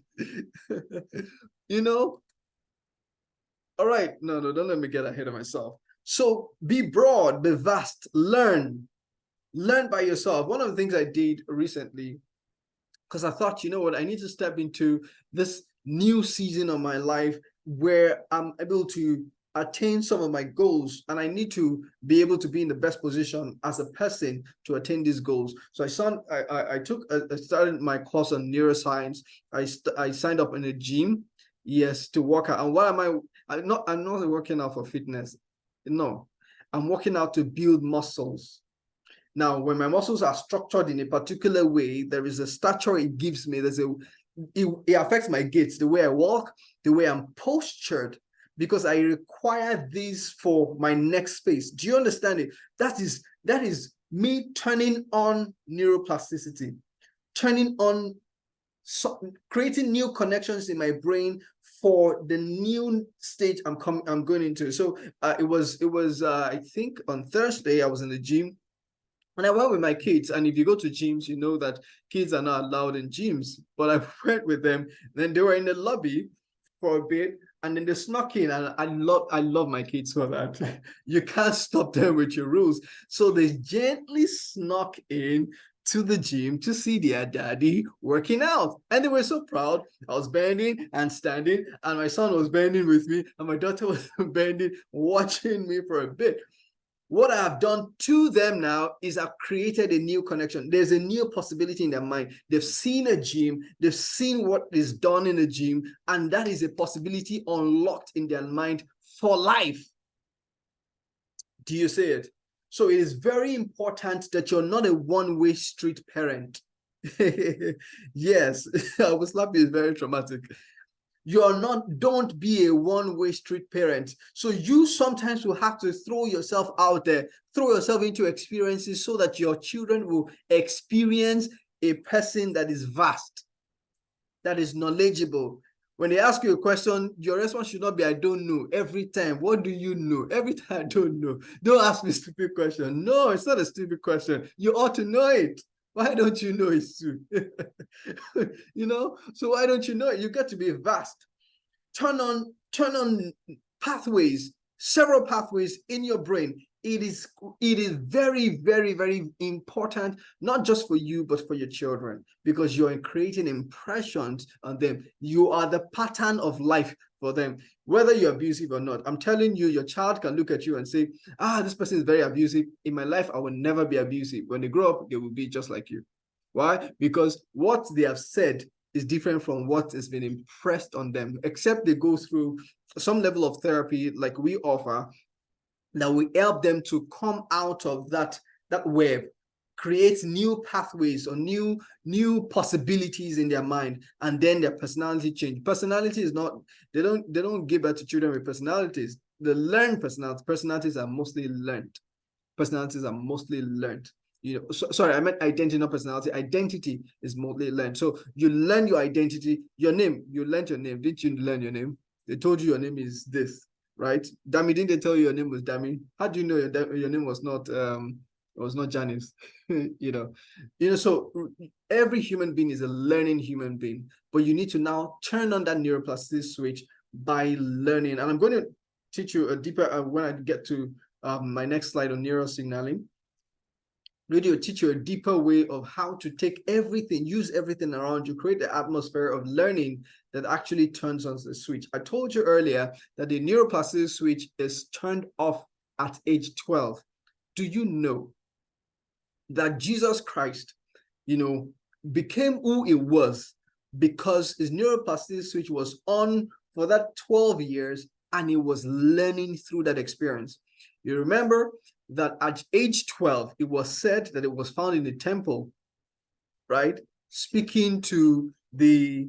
All right. No, don't let me get ahead of myself. So be broad, be vast, learn by yourself. One of the things I did recently, because I thought, you know what, I need to step into this new season of my life where I'm able to attain some of my goals, and I need to be able to be in the best position as a person to attain these goals. So I started my course on neuroscience. I signed up in a gym, yes, to work out. And what am I'm not working out for fitness. No, I'm working out to build muscles. Now, when my muscles are structured in a particular way, there is a stature it gives me. It affects my gait, the way I walk, the way I'm postured, because I require this for my next phase. Do you understand it? That is me turning on neuroplasticity, creating new connections in my brain for the new stage I'm going into. So it was I think on Thursday I was in the gym. And I went with my kids, and if you go to gyms, you know that kids are not allowed in gyms. But I went with them. Then they were in the lobby for a bit, and then they snuck in. And I love my kids for that. You can't stop them with your rules. So they gently snuck in to the gym to see their daddy working out, and they were so proud. I was bending and standing, and my son was bending with me, and my daughter was bending, watching me for a bit. What I have done to them now is I've created a new connection. There's a new possibility in their mind. They've seen a gym, they've seen what is done in a gym, and that is a possibility unlocked in their mind for life. Do you see it? So it is very important that you're not a one-way street parent. Yes, I was laughing, it's very traumatic. Don't be a one-way street parent. So you sometimes will have to throw yourself out there, throw yourself into experiences so that your children will experience a person that is vast, that is knowledgeable. When they ask you a question, your response should not be, I don't know, every time. What do you know? Every time, I don't know. Don't ask me a stupid question. No, it's not a stupid question. You ought to know it. Why don't you know it, Sue? So why don't you know it? You got to be vast. Turn on pathways, several pathways in your brain. It is very, very, very important, not just for you, but for your children, because you're creating impressions on them. You are the pattern of life for them, whether you're abusive or not. I'm telling you, your child can look at you and say, this person is very abusive. In my life, I will never be abusive. When they grow up, they will be just like you. Why? Because what they have said is different from what has been impressed on them, except they go through some level of therapy like we offer that will help them to come out of that web, create new pathways or new possibilities in their mind, and then their personality change. Personality is not, they don't give birth to children with personalities. the learned personalities are mostly learned. Personalities are mostly learned. Sorry, I meant identity, not personality. Identity is mostly learned. So you learn your identity, your name. You learned your name. Didn't you learn your name? They told you your name is this, right? Dami, didn't they tell you your name was Dami? How do you know your name was not Janice? So every human being is a learning human being, but you need to now turn on that neuroplasticity switch by learning. And I'm going to teach you a deeper when I get to my next slide on neural signaling. Really teach you a deeper way of how to take everything, use everything around you, create the atmosphere of learning that actually turns on the switch. I told you earlier that the neuroplasticity switch is turned off at age 12. Do you know that Jesus Christ, became who he was because his neuroplasticity switch was on for that 12 years and he was learning through that experience? You remember that at age 12, it was said that it was found in the temple, right? Speaking to the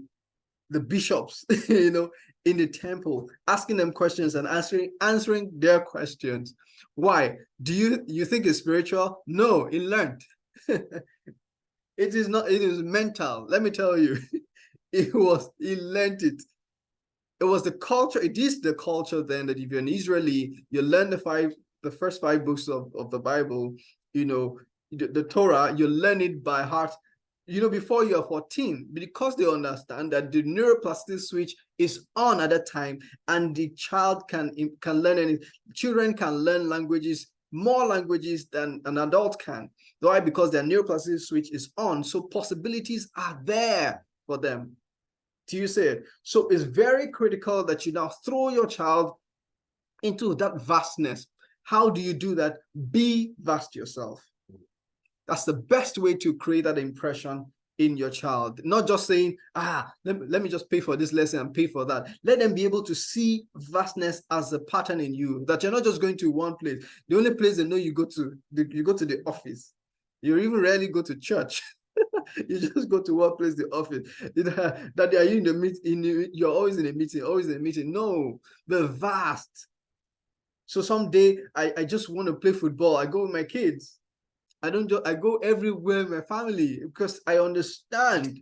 bishops, in the temple, asking them questions and answering their questions. Why? Do you think it's spiritual? No, it learned. It is not, it is mental. Let me tell you, he learned it. It was the culture. It is the culture then that if you're an Israeli, you learn the first 5 books of the Bible, the Torah, you learn it by heart, before you're 14, because they understand that the neuroplasticity switch is on at that time, and the child can learn anything. Children can learn languages, more languages than an adult can. Why? Because their neuroplasticity switch is on, so possibilities are there for them. Do you see it? So it's very critical that you now throw your child into that vastness. How do you do that? Be vast yourself. That's the best way to create that impression in your child. Not just saying, let me just pay for this lesson and pay for that. Let them be able to see vastness as a pattern in you, that you're not just going to one place. The only place they know you go to the office. You even rarely go to church. You just go to one place, the office. That are you in the meeting? You're always in a meeting, always in a meeting. No, the vast. So someday I just want to play football. I go with my kids. I go everywhere with my family because I understand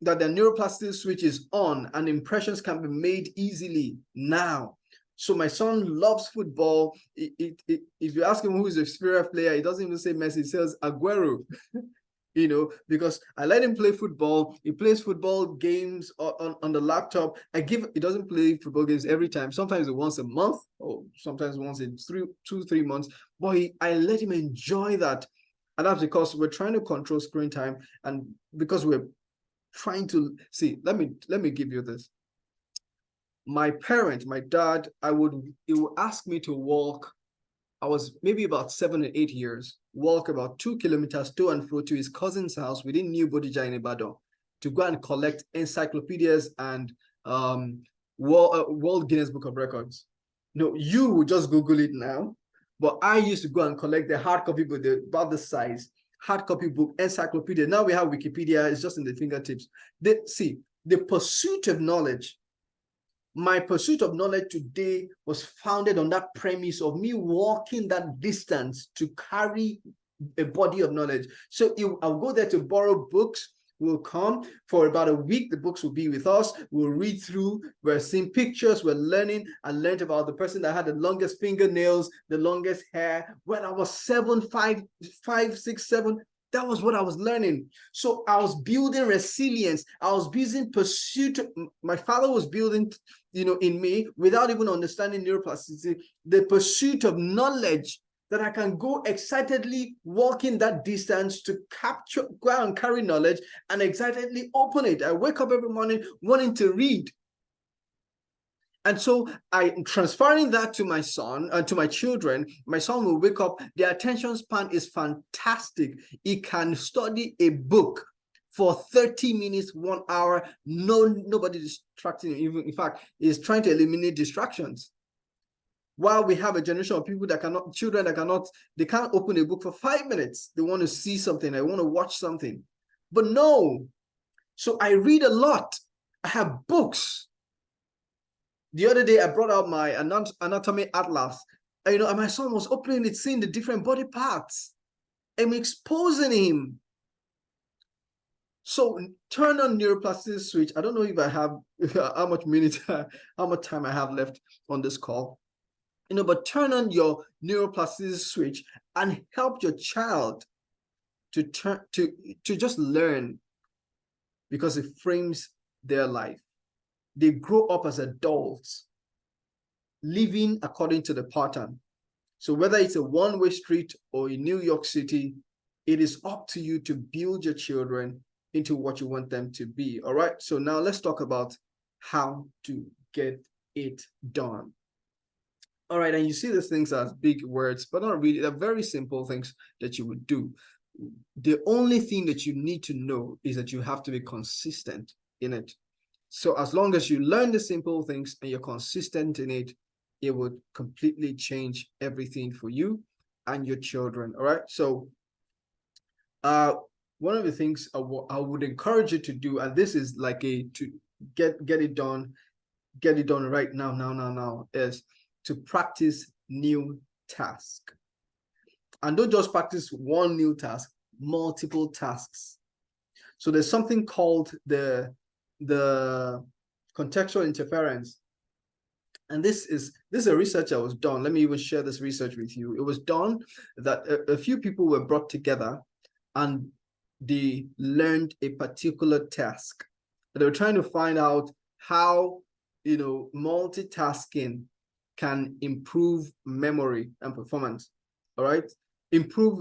that the neuroplasticity switch is on and impressions can be made easily now. So my son loves football. If you ask him who is a favorite player, he doesn't even say Messi, he says Aguero. Because I let him play football. He plays football games on the laptop. He doesn't play football games every time. Sometimes once a month, or sometimes once in 2-3 months. But I let him enjoy that. And that's because we're trying to control screen time, and because we're trying to see. Let me give you this. My parent, my dad, he would ask me to walk. I was maybe about 7 or 8 years, walk about 2 kilometers to and fro to his cousin's house within New Bodija in Ibadan to go and collect encyclopedias and World Guinness Book of Records. No, you will just Google it now, but I used to go and collect the hard copy book, about the size, hard copy book, encyclopedia. Now we have Wikipedia, it's just in the fingertips. The pursuit of knowledge. My pursuit of knowledge today was founded on that premise of me walking that distance to carry a body of knowledge. So I'll go there to borrow books. We'll come for about a week. The books will be with us. We'll read through. We're seeing pictures. We're learning. I learned about the person that had the longest fingernails, the longest hair. When I was 5, 6, 7, that was what I was learning. So I was building resilience. I was building pursuit. My father was building, in me, without even understanding neuroplasticity, the pursuit of knowledge that I can go excitedly walking that distance to go out and carry knowledge and excitedly open it. I wake up every morning wanting to read. And so I'm transferring that to my son and to my children. My son will wake up. Their attention span is fantastic. He can study a book for 30 minutes, 1 hour. Nobody distracting him. Even, in fact, he's trying to eliminate distractions. While we have a generation of people children that they can't open a book for 5 minutes. They want to see something. They want to watch something. But no. So I read a lot. I have books. The other day, I brought out my anatomy atlas, and my son was opening it, seeing the different body parts. I'm exposing him. So turn on neuroplasticity switch. I don't know if I have how much time I have left on this call. But turn on your neuroplasticity switch and help your child to just learn, because it frames their life. They grow up as adults, living according to the pattern. So whether it's a one-way street or in New York City, it is up to you to build your children into what you want them to be. All right. So now let's talk about how to get it done. All right. And you see these things as big words, but not really. They're very simple things that you would do. The only thing that you need to know is that you have to be consistent in it. So as long as you learn the simple things and you're consistent in it, it would completely change everything for you and your children. All right. So one of the things I would encourage you to do, and this is like to get it done right now, is to practice new task. And don't just practice one new task, multiple tasks. So there's something called the contextual interference. And this is a research that was done. Let me even share this research with you. It was done that a few people were brought together and they learned a particular task. They were trying to find out how multitasking can improve memory and performance. All right, improve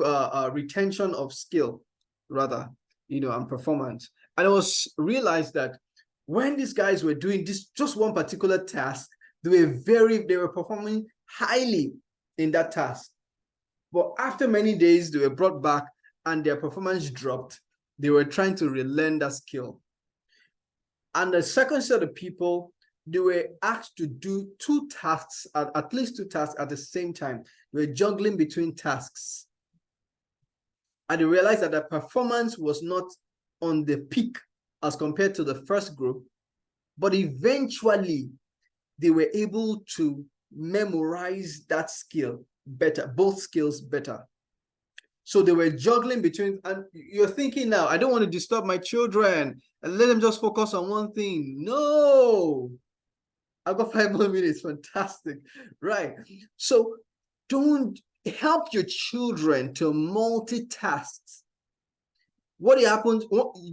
retention of skill, rather, and performance. And it was realized that when these guys were doing this, just one particular task, they were performing highly in that task. But after many days, they were brought back and their performance dropped. They were trying to relearn that skill. And the second set of people, they were asked to do two tasks, at least two tasks at the same time. They were juggling between tasks. And they realized that their performance was not on the peak as compared to the first group, but eventually they were able to memorize that skill better, both skills better. So they were juggling between, and you're thinking now, I don't want to disturb my children and let them just focus on one thing. No, I've got 5 more minutes. Fantastic. Right. So don't help your children to multitask. What happens,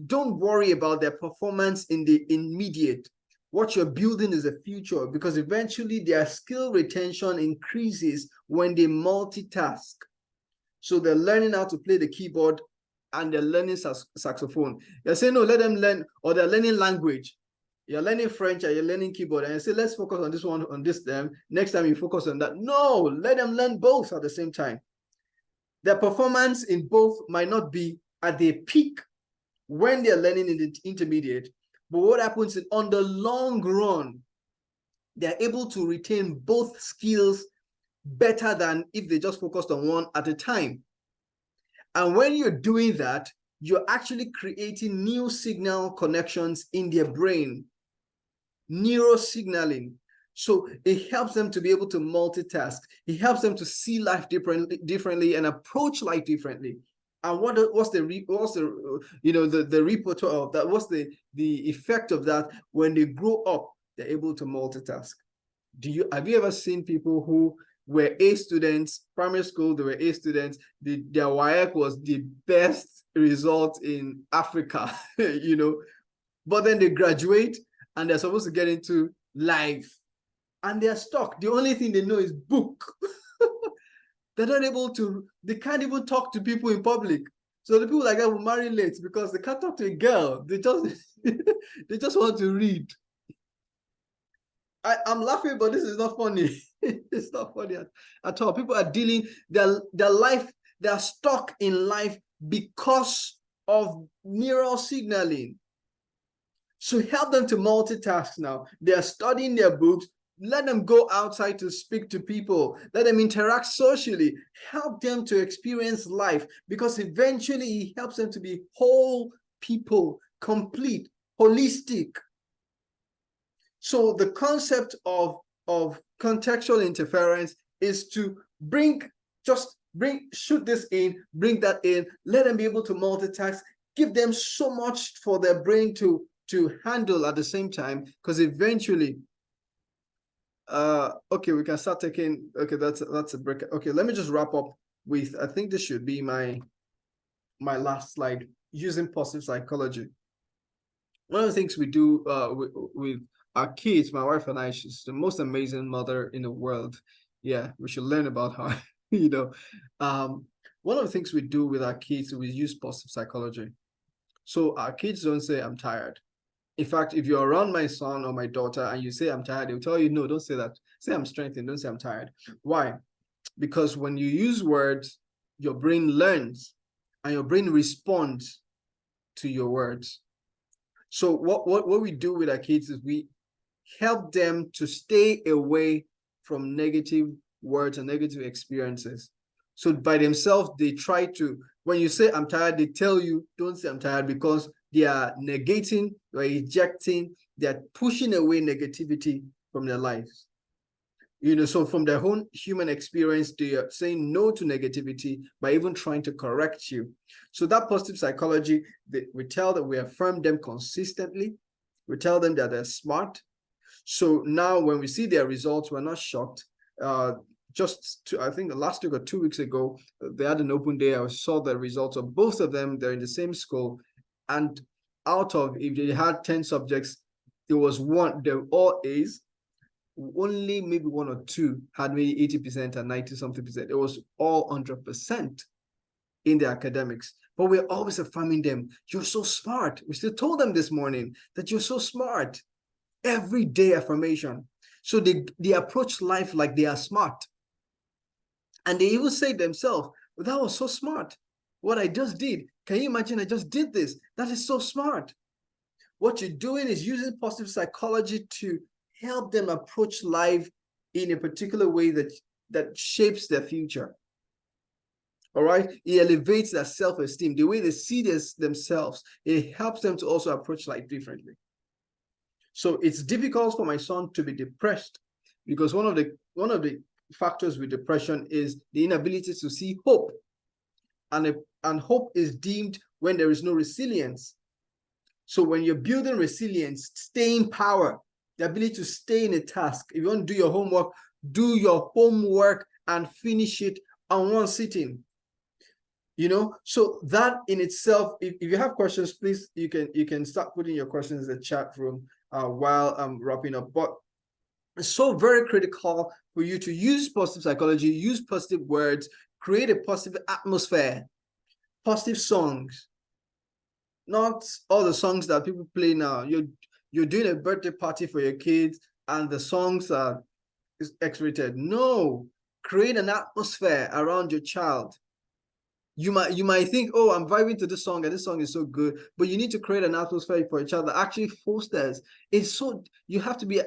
don't worry about their performance in the immediate. What you're building is a future, because eventually their skill retention increases when they multitask. So they're learning how to play the keyboard and they're learning saxophone. You're saying, no, let them learn, or they're learning language. You're learning French and you're learning keyboard, and you say, let's focus on this one, on this time. Next time you focus on that. No, let them learn both at the same time. Their performance in both might not be at their peak when they're learning in the intermediate, but what happens is on the long run, they're able to retain both skills better than if they just focused on one at a time. And when you're doing that, you're actually creating new signal connections in their brain, neurosignaling. So it helps them to be able to multitask. It helps them to see life differently and approach life differently. And what's the report of that? What's the effect of that when they grow up? They're able to multitask. Have you ever seen people who were A students, primary school, they were A students, their WAEC was the best result in Africa, but then they graduate and they're supposed to get into life and they're stuck. The only thing they know is book. They're not able to, they can't even talk to people in public. So the people like that will marry late because they can't talk to a girl. They just want to read. I'm laughing, but this is not funny. It's not funny at all. People are dealing their life, they're stuck in life because of neural signaling. So help them to multitask now. They're studying their books. Let them go outside to speak to people. Let them interact socially. Help them to experience life, because eventually it helps them to be whole people, complete, holistic. So the concept of contextual interference is to shoot this in, bring that in, let them be able to multitask, give them so much for their brain to handle at the same time, because eventually okay, we can start taking, okay, that's a break. Okay, let me just wrap up with, I think this should be my last slide, using positive psychology. One of the things we do with our kids, my wife and I, she's the most amazing mother in the world. Yeah, we should learn about her. you know, one of the things we do with our kids, we use positive psychology. So our kids don't say, I'm tired. In fact, if you're around my son or my daughter and you say, I'm tired, they'll tell you, no, don't say that. Say, I'm strengthened. Don't say, I'm tired. Why? Because when you use words, your brain learns and your brain responds to your words. So what we do with our kids is we help them to stay away from negative words and negative experiences. So by themselves, they try to, when you say I'm tired, they tell you, don't say I'm tired, because they are negating, or ejecting, they're pushing away negativity from their lives. So from their own human experience, they are saying no to negativity by even trying to correct you. So that positive psychology, we tell them, we affirm them consistently. We tell them that they're smart. So now when we see their results, we're not shocked. I think the last week or 2 weeks ago, they had an open day. I saw the results of both of them. They're in the same school. And out of, if they had 10 subjects, there was one, they're all A's. Only maybe one or two had maybe 80% and 90 something percent. It was all 100% in the academics. But we're always affirming them. You're so smart. We still told them this morning that you're so smart. Everyday affirmation. So they approach life like they are smart. And they even say themselves, well, that was so smart. What I just did. Can you imagine? I just did this. That is so smart. What you're doing is using positive psychology to help them approach life in a particular way that shapes their future. All right. It elevates their self-esteem, the way they see themselves. It helps them to also approach life differently. So it's difficult for my son to be depressed, because one of the factors with depression is the inability to see hope. And hope is deemed when there is no resilience. So when you're building resilience, staying power, the ability to stay in a task. If you want to do your homework and finish it on one sitting. So that in itself, if you have questions, please, you can start putting your questions in the chat room while I'm wrapping up. But it's so very critical for you to use positive psychology, use positive words, create a positive atmosphere, positive songs. Not all the songs that people play now. You're doing a birthday party for your kids and the songs are X-rated. No, create an atmosphere around your child. You might think, oh, I'm vibing to this song and this song is so good, but you need to create an atmosphere for your child that actually fosters. You have to be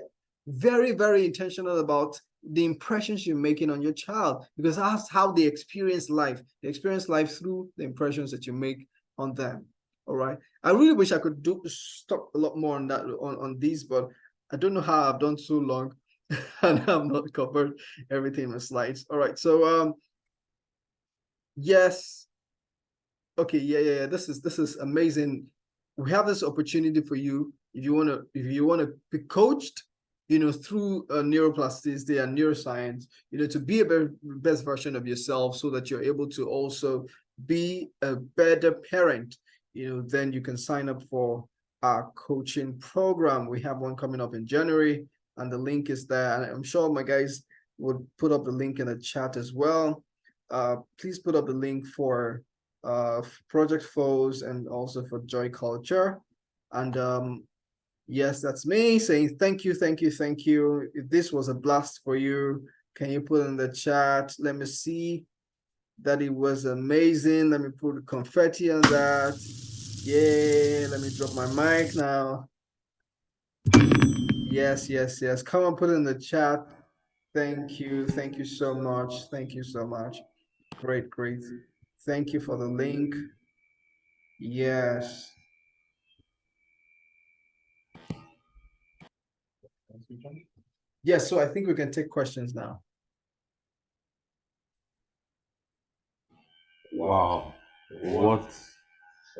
very, very intentional about the impressions you're making on your child, because that's how they experience life. They experience life through the impressions that you make on them. All right. I really wish I could stop a lot more on that on these, but I don't know how I've done so long and I've not covered everything in my slides. All right. So yes. Okay, yeah. This is amazing. We have this opportunity for you if you want to be coached, through neuroplasticity and neuroscience, to be a best version of yourself, so that you're able to also be a better parent. Then you can sign up for our coaching program. We have one coming up in January, and the link is there. And I'm sure my guys would put up the link in the chat as well. Please put up the link for Project Foes and also for Joy Culture. And yes, that's me saying thank you. If this was a blast for you, can you put in the chat? Let me see that it was amazing. Let me put confetti on that. Yeah, let me drop my mic now. Yes. Come on, put it in the chat. Thank you so much. Great. Thank you for the link. Yes. Yes, so I think we can take questions now. Wow, what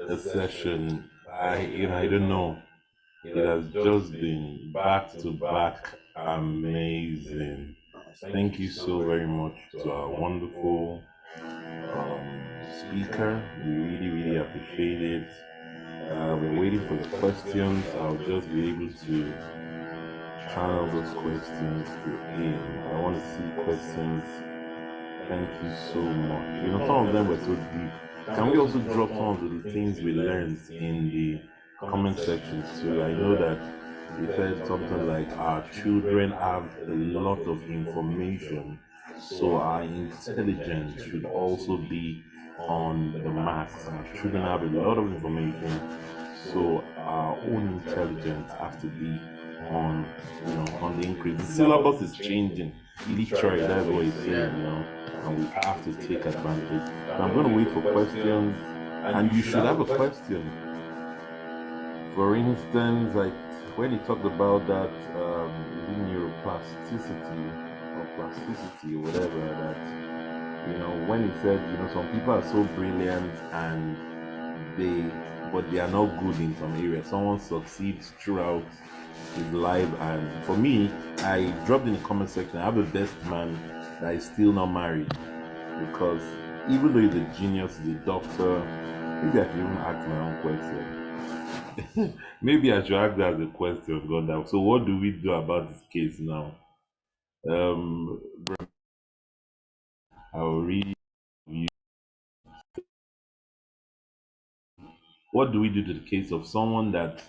a session. I don't know. It has just been back to back amazing. Thank you so very much to our wonderful speaker. We really, really appreciate it. We're waiting for the questions. I'll just be able to channel those questions to him. I want to see questions. Thank you so much. Some of them were so deep. Can we also drop some of the things we learned in the comment section too? I know that they said something like our children have a lot of information, so our intelligence should also be on the max. Our children have a lot of information, so our own intelligence has to be on, on the increase. The syllabus is changing. Literally, that's what it's saying, and we have to take advantage. So I'm going to wait for questions, and you should have a question. For instance, like when he talked about that, is it neuroplasticity or plasticity or whatever, that, when he said, some people are so brilliant and but they are not good in some areas. Someone succeeds throughout his life, and for me, I dropped in the comment section, I have a best man that is still not married, because even though he's a genius, he's a doctor, maybe I should even ask my own question. Maybe I should ask that as a question, God. So what do we do about this case now? Um, I'll read you. What do we do to the case of someone that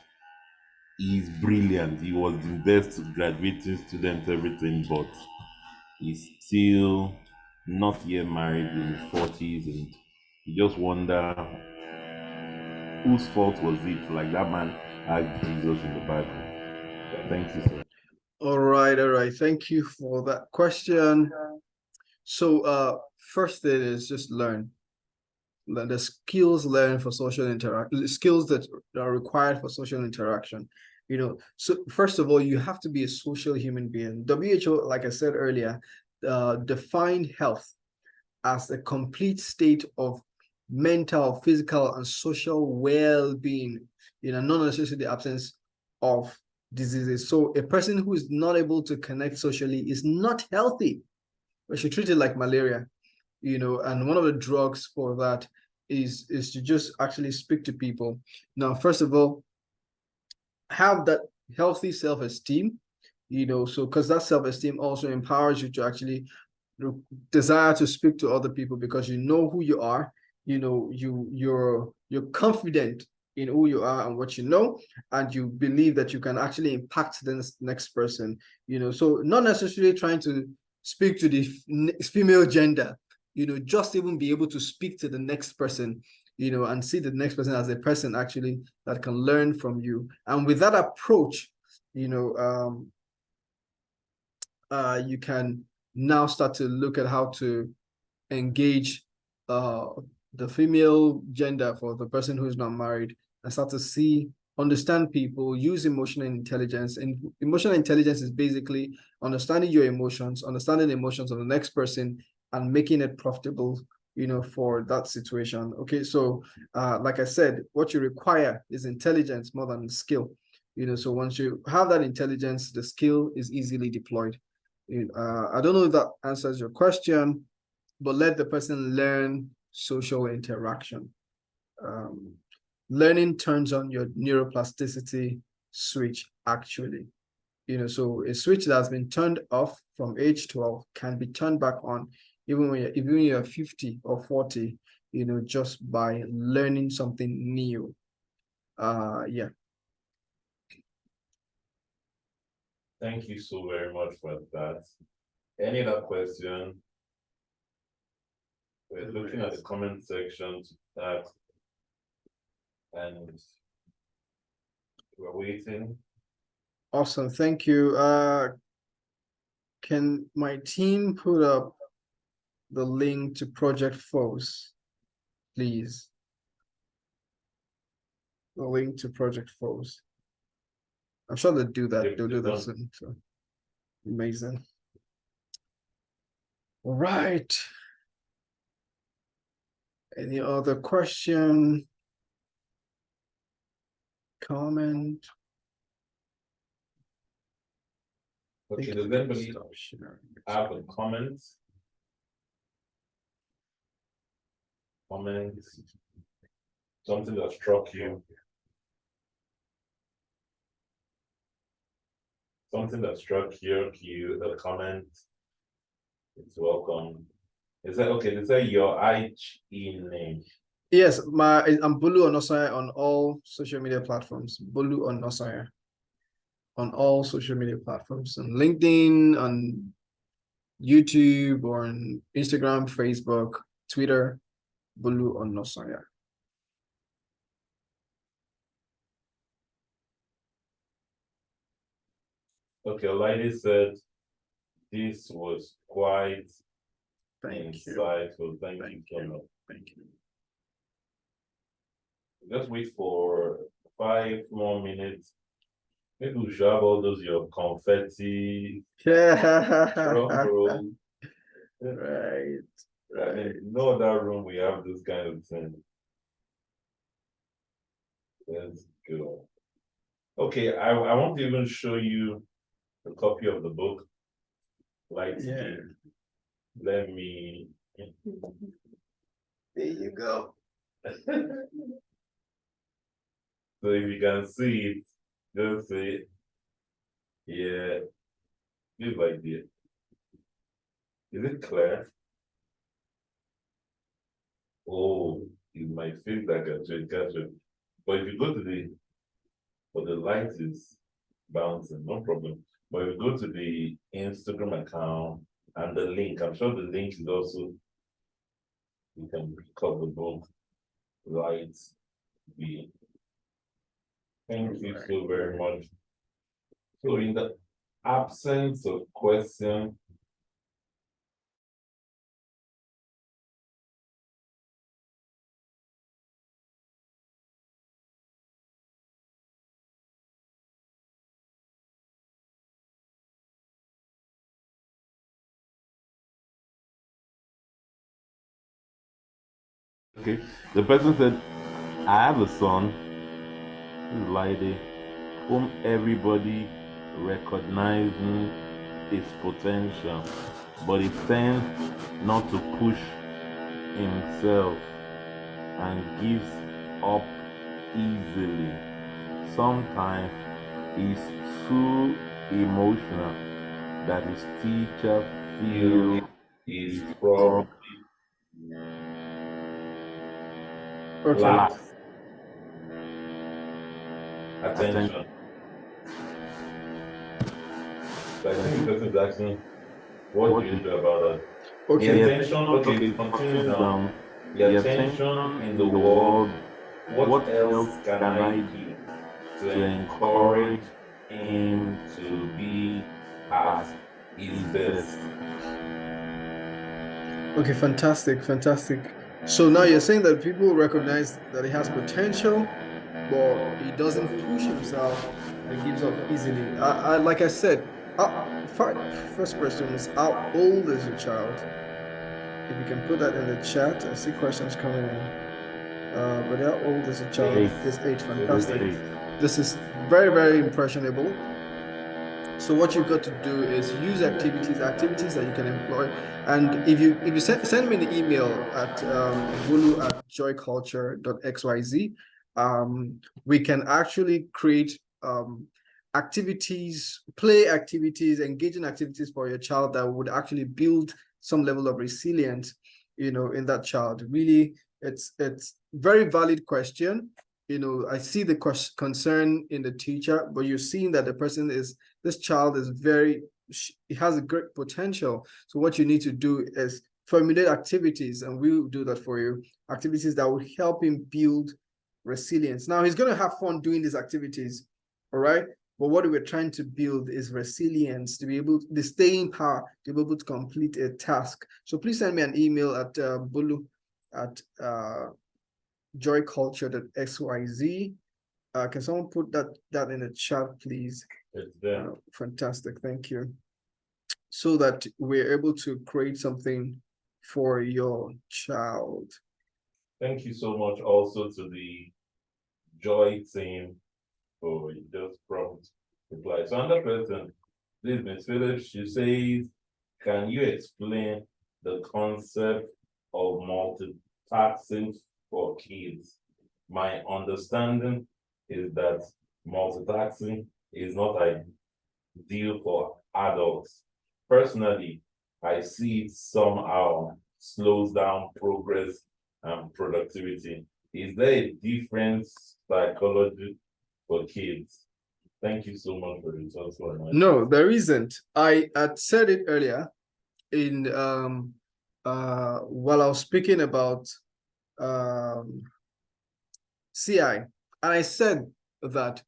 is brilliant? He was the best graduating student, everything, but he's still not yet married, in his 40s, and you just wonder whose fault was it? Like that man had Jesus in the Bible. Thank you, sir. All right. Thank you for that question. So first thing is just learn the skills learned for social interaction, skills that are required for social interaction. So first of all, you have to be a social human being. WHO, like I said earlier, defined health as a complete state of mental, physical, and social well-being, not necessarily the absence of diseases. So a person who is not able to connect socially is not healthy. We should treat it like malaria, and one of the drugs for that is to just actually speak to people. Now, first of all, have that healthy self-esteem, so because that self-esteem also empowers you to actually desire to speak to other people, because you know who you are, you're confident in who you are and what you know, and you believe that you can actually impact the next person, so not necessarily trying to speak to the female gender, just even be able to speak to the next person, and see the next person as a person actually that can learn from you. And with that approach, you can now start to look at how to engage the female gender for the person who's not married, and start to understand people, use emotional intelligence. And emotional intelligence is basically understanding your emotions, understanding the emotions of the next person, and making it profitable, for that situation. Okay, so like I said, what you require is intelligence more than skill. So once you have that intelligence, the skill is easily deployed. I don't know if that answers your question, but let the person learn social interaction. Learning turns on your neuroplasticity switch, actually. So a switch that has been turned off from age 12 can be turned back on even when you're 50 or 40, just by learning something new. Yeah. Thank you so very much for that. Any other question? We're looking at the comment section to that, and we're waiting. Awesome. Thank you. Can my team put up the link to Project Force, please? The link to Project Force. I'm sure they'll do that. They'll do that soon. So. Amazing. All right. Any other question? Comment? Okay, does anybody have a comment? Comment? Something that struck you? Something that struck you, a comment? It's welcome. Is that okay? Is that your IE name? Yes, I'm Bolu Onasanya on all social media platforms. Bolu Onasanya on all social media platforms, on LinkedIn, on YouTube, or on Instagram, Facebook, Twitter. Bolu Onasanya. Okay, a lady said this was quite insightful. Thank you so much. Thank you. Just wait for 5 more minutes. Maybe we should have all those your confetti. Drum Right. I mean, no other room we have this kind of thing. Let's go. Okay, I want to even show you a copy of the book. Light Skin. Let me. There you go. So if you can see it, just say, yeah, just like this. Is it clear? Oh, it might feel like a trade capture. But if you go to the light is bouncing, no problem. But if you go to the Instagram account and the link, I'm sure the link is also, you can pick up the book, Light B. Thank you so very much. So in the absence of question, okay, the person said, I have a son, this is Lady, whom everybody recognizing his potential, but he tends not to push himself and gives up easily. Sometimes he's too emotional that his teacher feels he's probably lacks attention. So I think the person is asking, what do you do about that? Okay. The attention, okay, continue down. The attention in the world, what else can I do to encourage him to be at his best? Okay, fantastic, fantastic. So now you're saying that people recognize that he has potential, but he doesn't push himself and gives up easily. Like I said, first question is, how old is your child? If you can put that in the chat, I see questions coming in. But how old is your child? This age, fantastic. This is very, very impressionable. So what you've got to do is use activities that you can employ. And if you send me an email at bulu@joyculture.xyz, we can actually create activities, play activities, engaging activities for your child that would actually build some level of resilience, in that child. Really, it's very valid question. I see the concern in the teacher, but you're seeing that this child is it has a great potential. So what you need to do is formulate activities, and we'll do that for you. Activities that will help him build resilience. Now he's going to have fun doing these activities, all right? But what we're trying to build is resilience, to be able, the staying power, to be able to complete a task. So please send me an email at bulu@joyculture.xyz. Can someone put that in the chat, please? It's there. Fantastic, thank you. so that we're able to create something for your child. Thank you so much also to the Joy team for just prompt reply. So another person, this Ms. Phillips, she says, can you explain the concept of multitasking for kids? My understanding is that multitasking is not ideal for adults. Personally, I see it somehow slows down progress and productivity. Is there a different psychology for kids? Thank you so much for the thoughts. No, there isn't. I had said it earlier in while I was speaking about CI, and I said that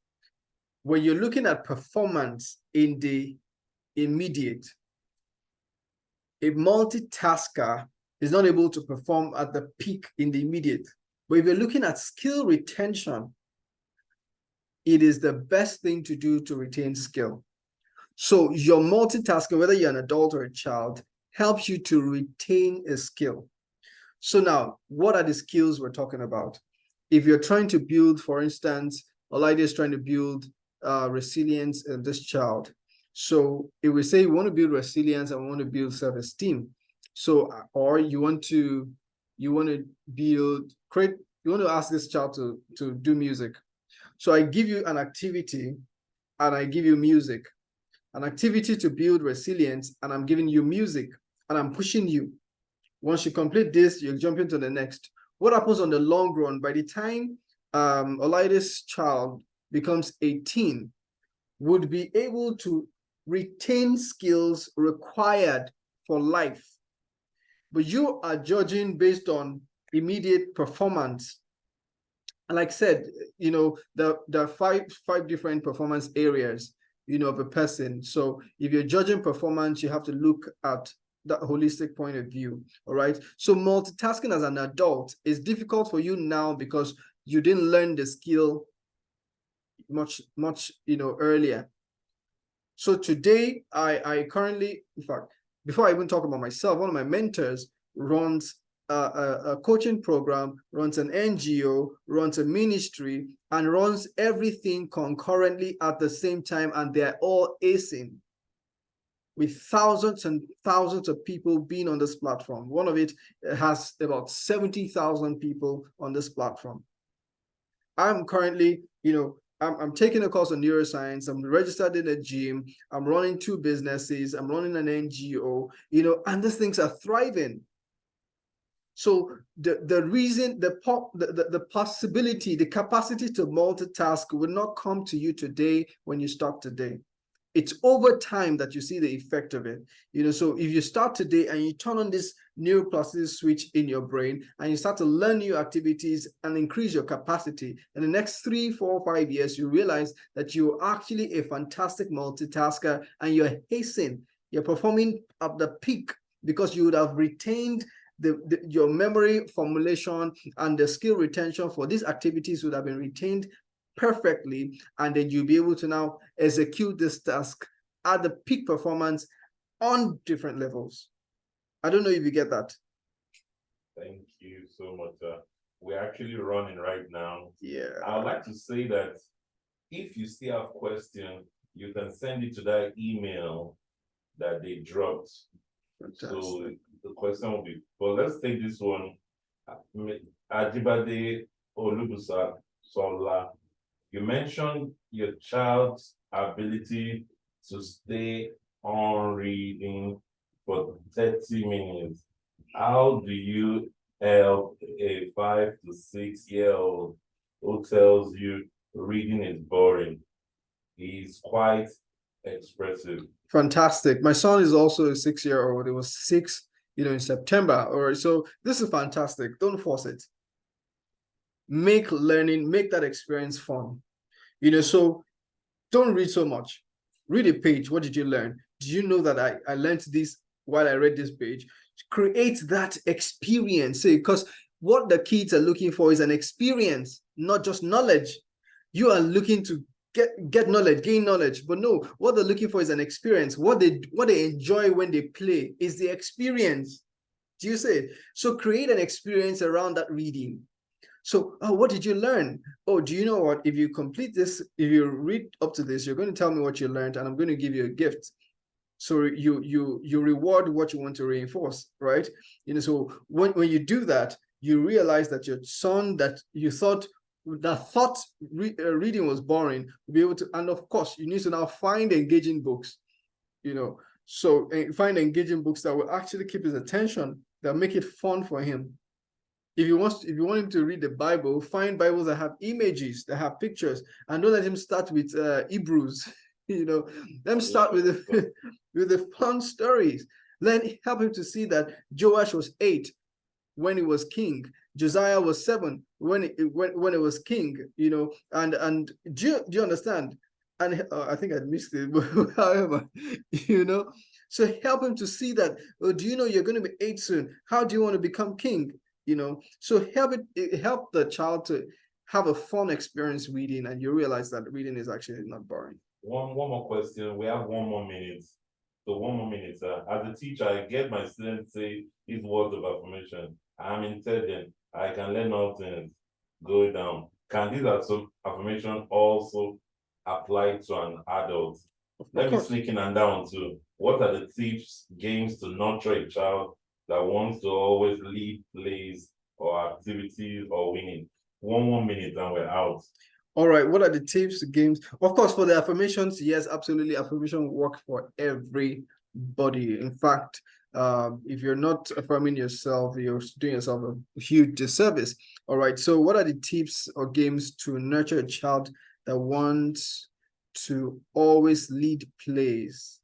when you're looking at performance in the immediate, a multitasker is not able to perform at the peak in the immediate. But if you're looking at skill retention, it is the best thing to do to retain skill. So your multitasking, whether you're an adult or a child, helps you to retain a skill. So now, what are the skills we're talking about? If you're trying to build, for instance, Olaide is trying to build resilience in this child. So if we say you want to build resilience and we want to build self-esteem, so or you want to ask this child to do music. So I give you an activity and I give you music, an activity to build resilience, and I'm giving you music and I'm pushing you. Once you complete this, you jump into the next. What happens on the long run? By the time Olaide's child becomes 18, would be able to retain skills required for life. But you are judging based on immediate performance. And like I said, there are five different performance areas, of a person. So if you're judging performance, you have to look at that holistic point of view. All right. So multitasking as an adult is difficult for you now because you didn't learn the skill much earlier. So today, I currently, in fact, before I even talk about myself, one of my mentors runs a coaching program, runs an NGO, runs a ministry, and runs everything concurrently at the same time, and they're all acing, with thousands and thousands of people being on this platform. One of it has about 70,000 people on this platform. I'm currently, I'm taking a course on neuroscience. I'm registered in a gym. I'm running 2 businesses. I'm running an NGO, and these things are thriving. So the reason, the possibility, the capacity to multitask will not come to you today when you start today. It's over time that you see the effect of it. So if you start today and you turn on this neuroplasticity switch in your brain and you start to learn new activities and increase your capacity, in the next 3, 4, 5 years, you realize that you're actually a fantastic multitasker and you're performing at the peak because you would have retained your memory formulation and the skill retention for these activities would have been retained perfectly, and then you'll be able to now execute this task at the peak performance on different levels. I don't know if you get that. Thank you so much. We're actually running right now. Yeah. I would like to say that if you still have questions, you can send it to that email that they dropped. Fantastic. So the question will be, well, let's take this one. Ajibade Olubusa Sola. You mentioned your child's ability to stay on reading for 30 minutes. How do you help a 5 to 6 year old who tells you reading is boring? He's quite expressive. Fantastic. My son is also a 6-year-old. It was 6, in September. Or so this is fantastic. Don't force it. Make that experience fun. So don't read so much. Read a page. What did you learn? Did you know that I learned this while I read this page? Create that experience. Because what the kids are looking for is an experience, not just knowledge. You are looking to get knowledge, gain knowledge. But no, what they're looking for is an experience. What they enjoy when they play is the experience. Do you see it? So create an experience around that reading. So, oh, what did you learn? Oh, do you know what? If you complete this, if you read up to this, you're going to tell me what you learned, and I'm going to give you a gift. So you reward what you want to reinforce, right? So when you do that, you realize that your son that you thought reading was boring will be able to, and of course, you need to now find engaging books, so find engaging books that will actually keep his attention, that make it fun for him. If you want him to read the Bible, find Bibles that have images, that have pictures, and don't let him start with Hebrews. Let him start with the with the fun stories. Then help him to see that Joash was 8 when he was king. Josiah was 7 when it was king. And do you understand? And I think I missed it, but however, so help him to see that. Oh, do you know you're going to be 8 soon? How do you want to become king? So help the child to have a fun experience reading, and you realize that reading is actually not boring. One more question. We have 1 more minute. So 1 more minute. As a teacher, I get my students say these words of affirmation. I'm intelligent. I can learn all things. Go down. Can these affirmation also apply to an adult? Let me course. sneak in and down too. What are the tips, games to nurture a child that wants to always lead plays or activities or winning? 1 more minute and we're out. All right, what are the tips, games? Of course, for the affirmations, yes, absolutely. Affirmation work for everybody. In fact, if you're not affirming yourself, you're doing yourself a huge disservice. All right, so what are the tips or games to nurture a child that wants to always lead plays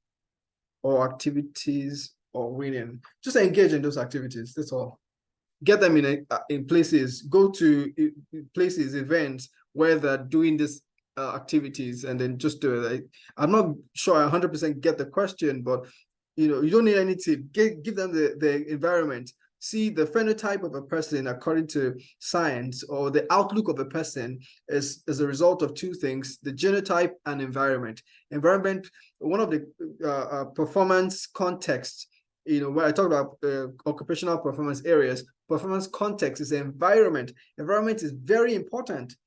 or activities or winning? Just engage in those activities. That's all. Get them in places. Go to places, events where they're doing this activities, and then just do it. I'm not sure I 100% get the question, but you don't need any tip. Give them the environment. See, the phenotype of a person according to science, or the outlook of a person, is a result of two things: the genotype and environment. Environment, one of the performance contexts, when I talk about occupational performance areas, performance context is environment. Environment is very important.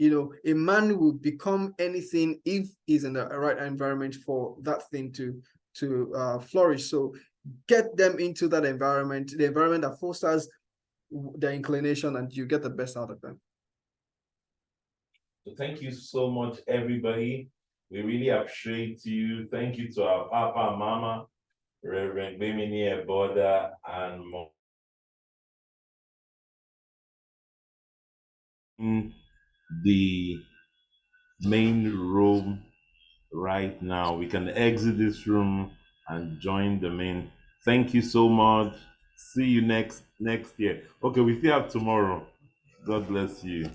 A man will become anything if he's in the right environment for that thing to flourish. So get them into that environment, the environment that fosters their inclination, and you get the best out of them. So thank you so much, everybody. We really appreciate you. Thank you to our Papa and Mama, Reverend Bemini Eboda, and the main room right now. We can exit this room and join the main. Thank you so much. See you next year. Okay, we still have tomorrow. God bless you.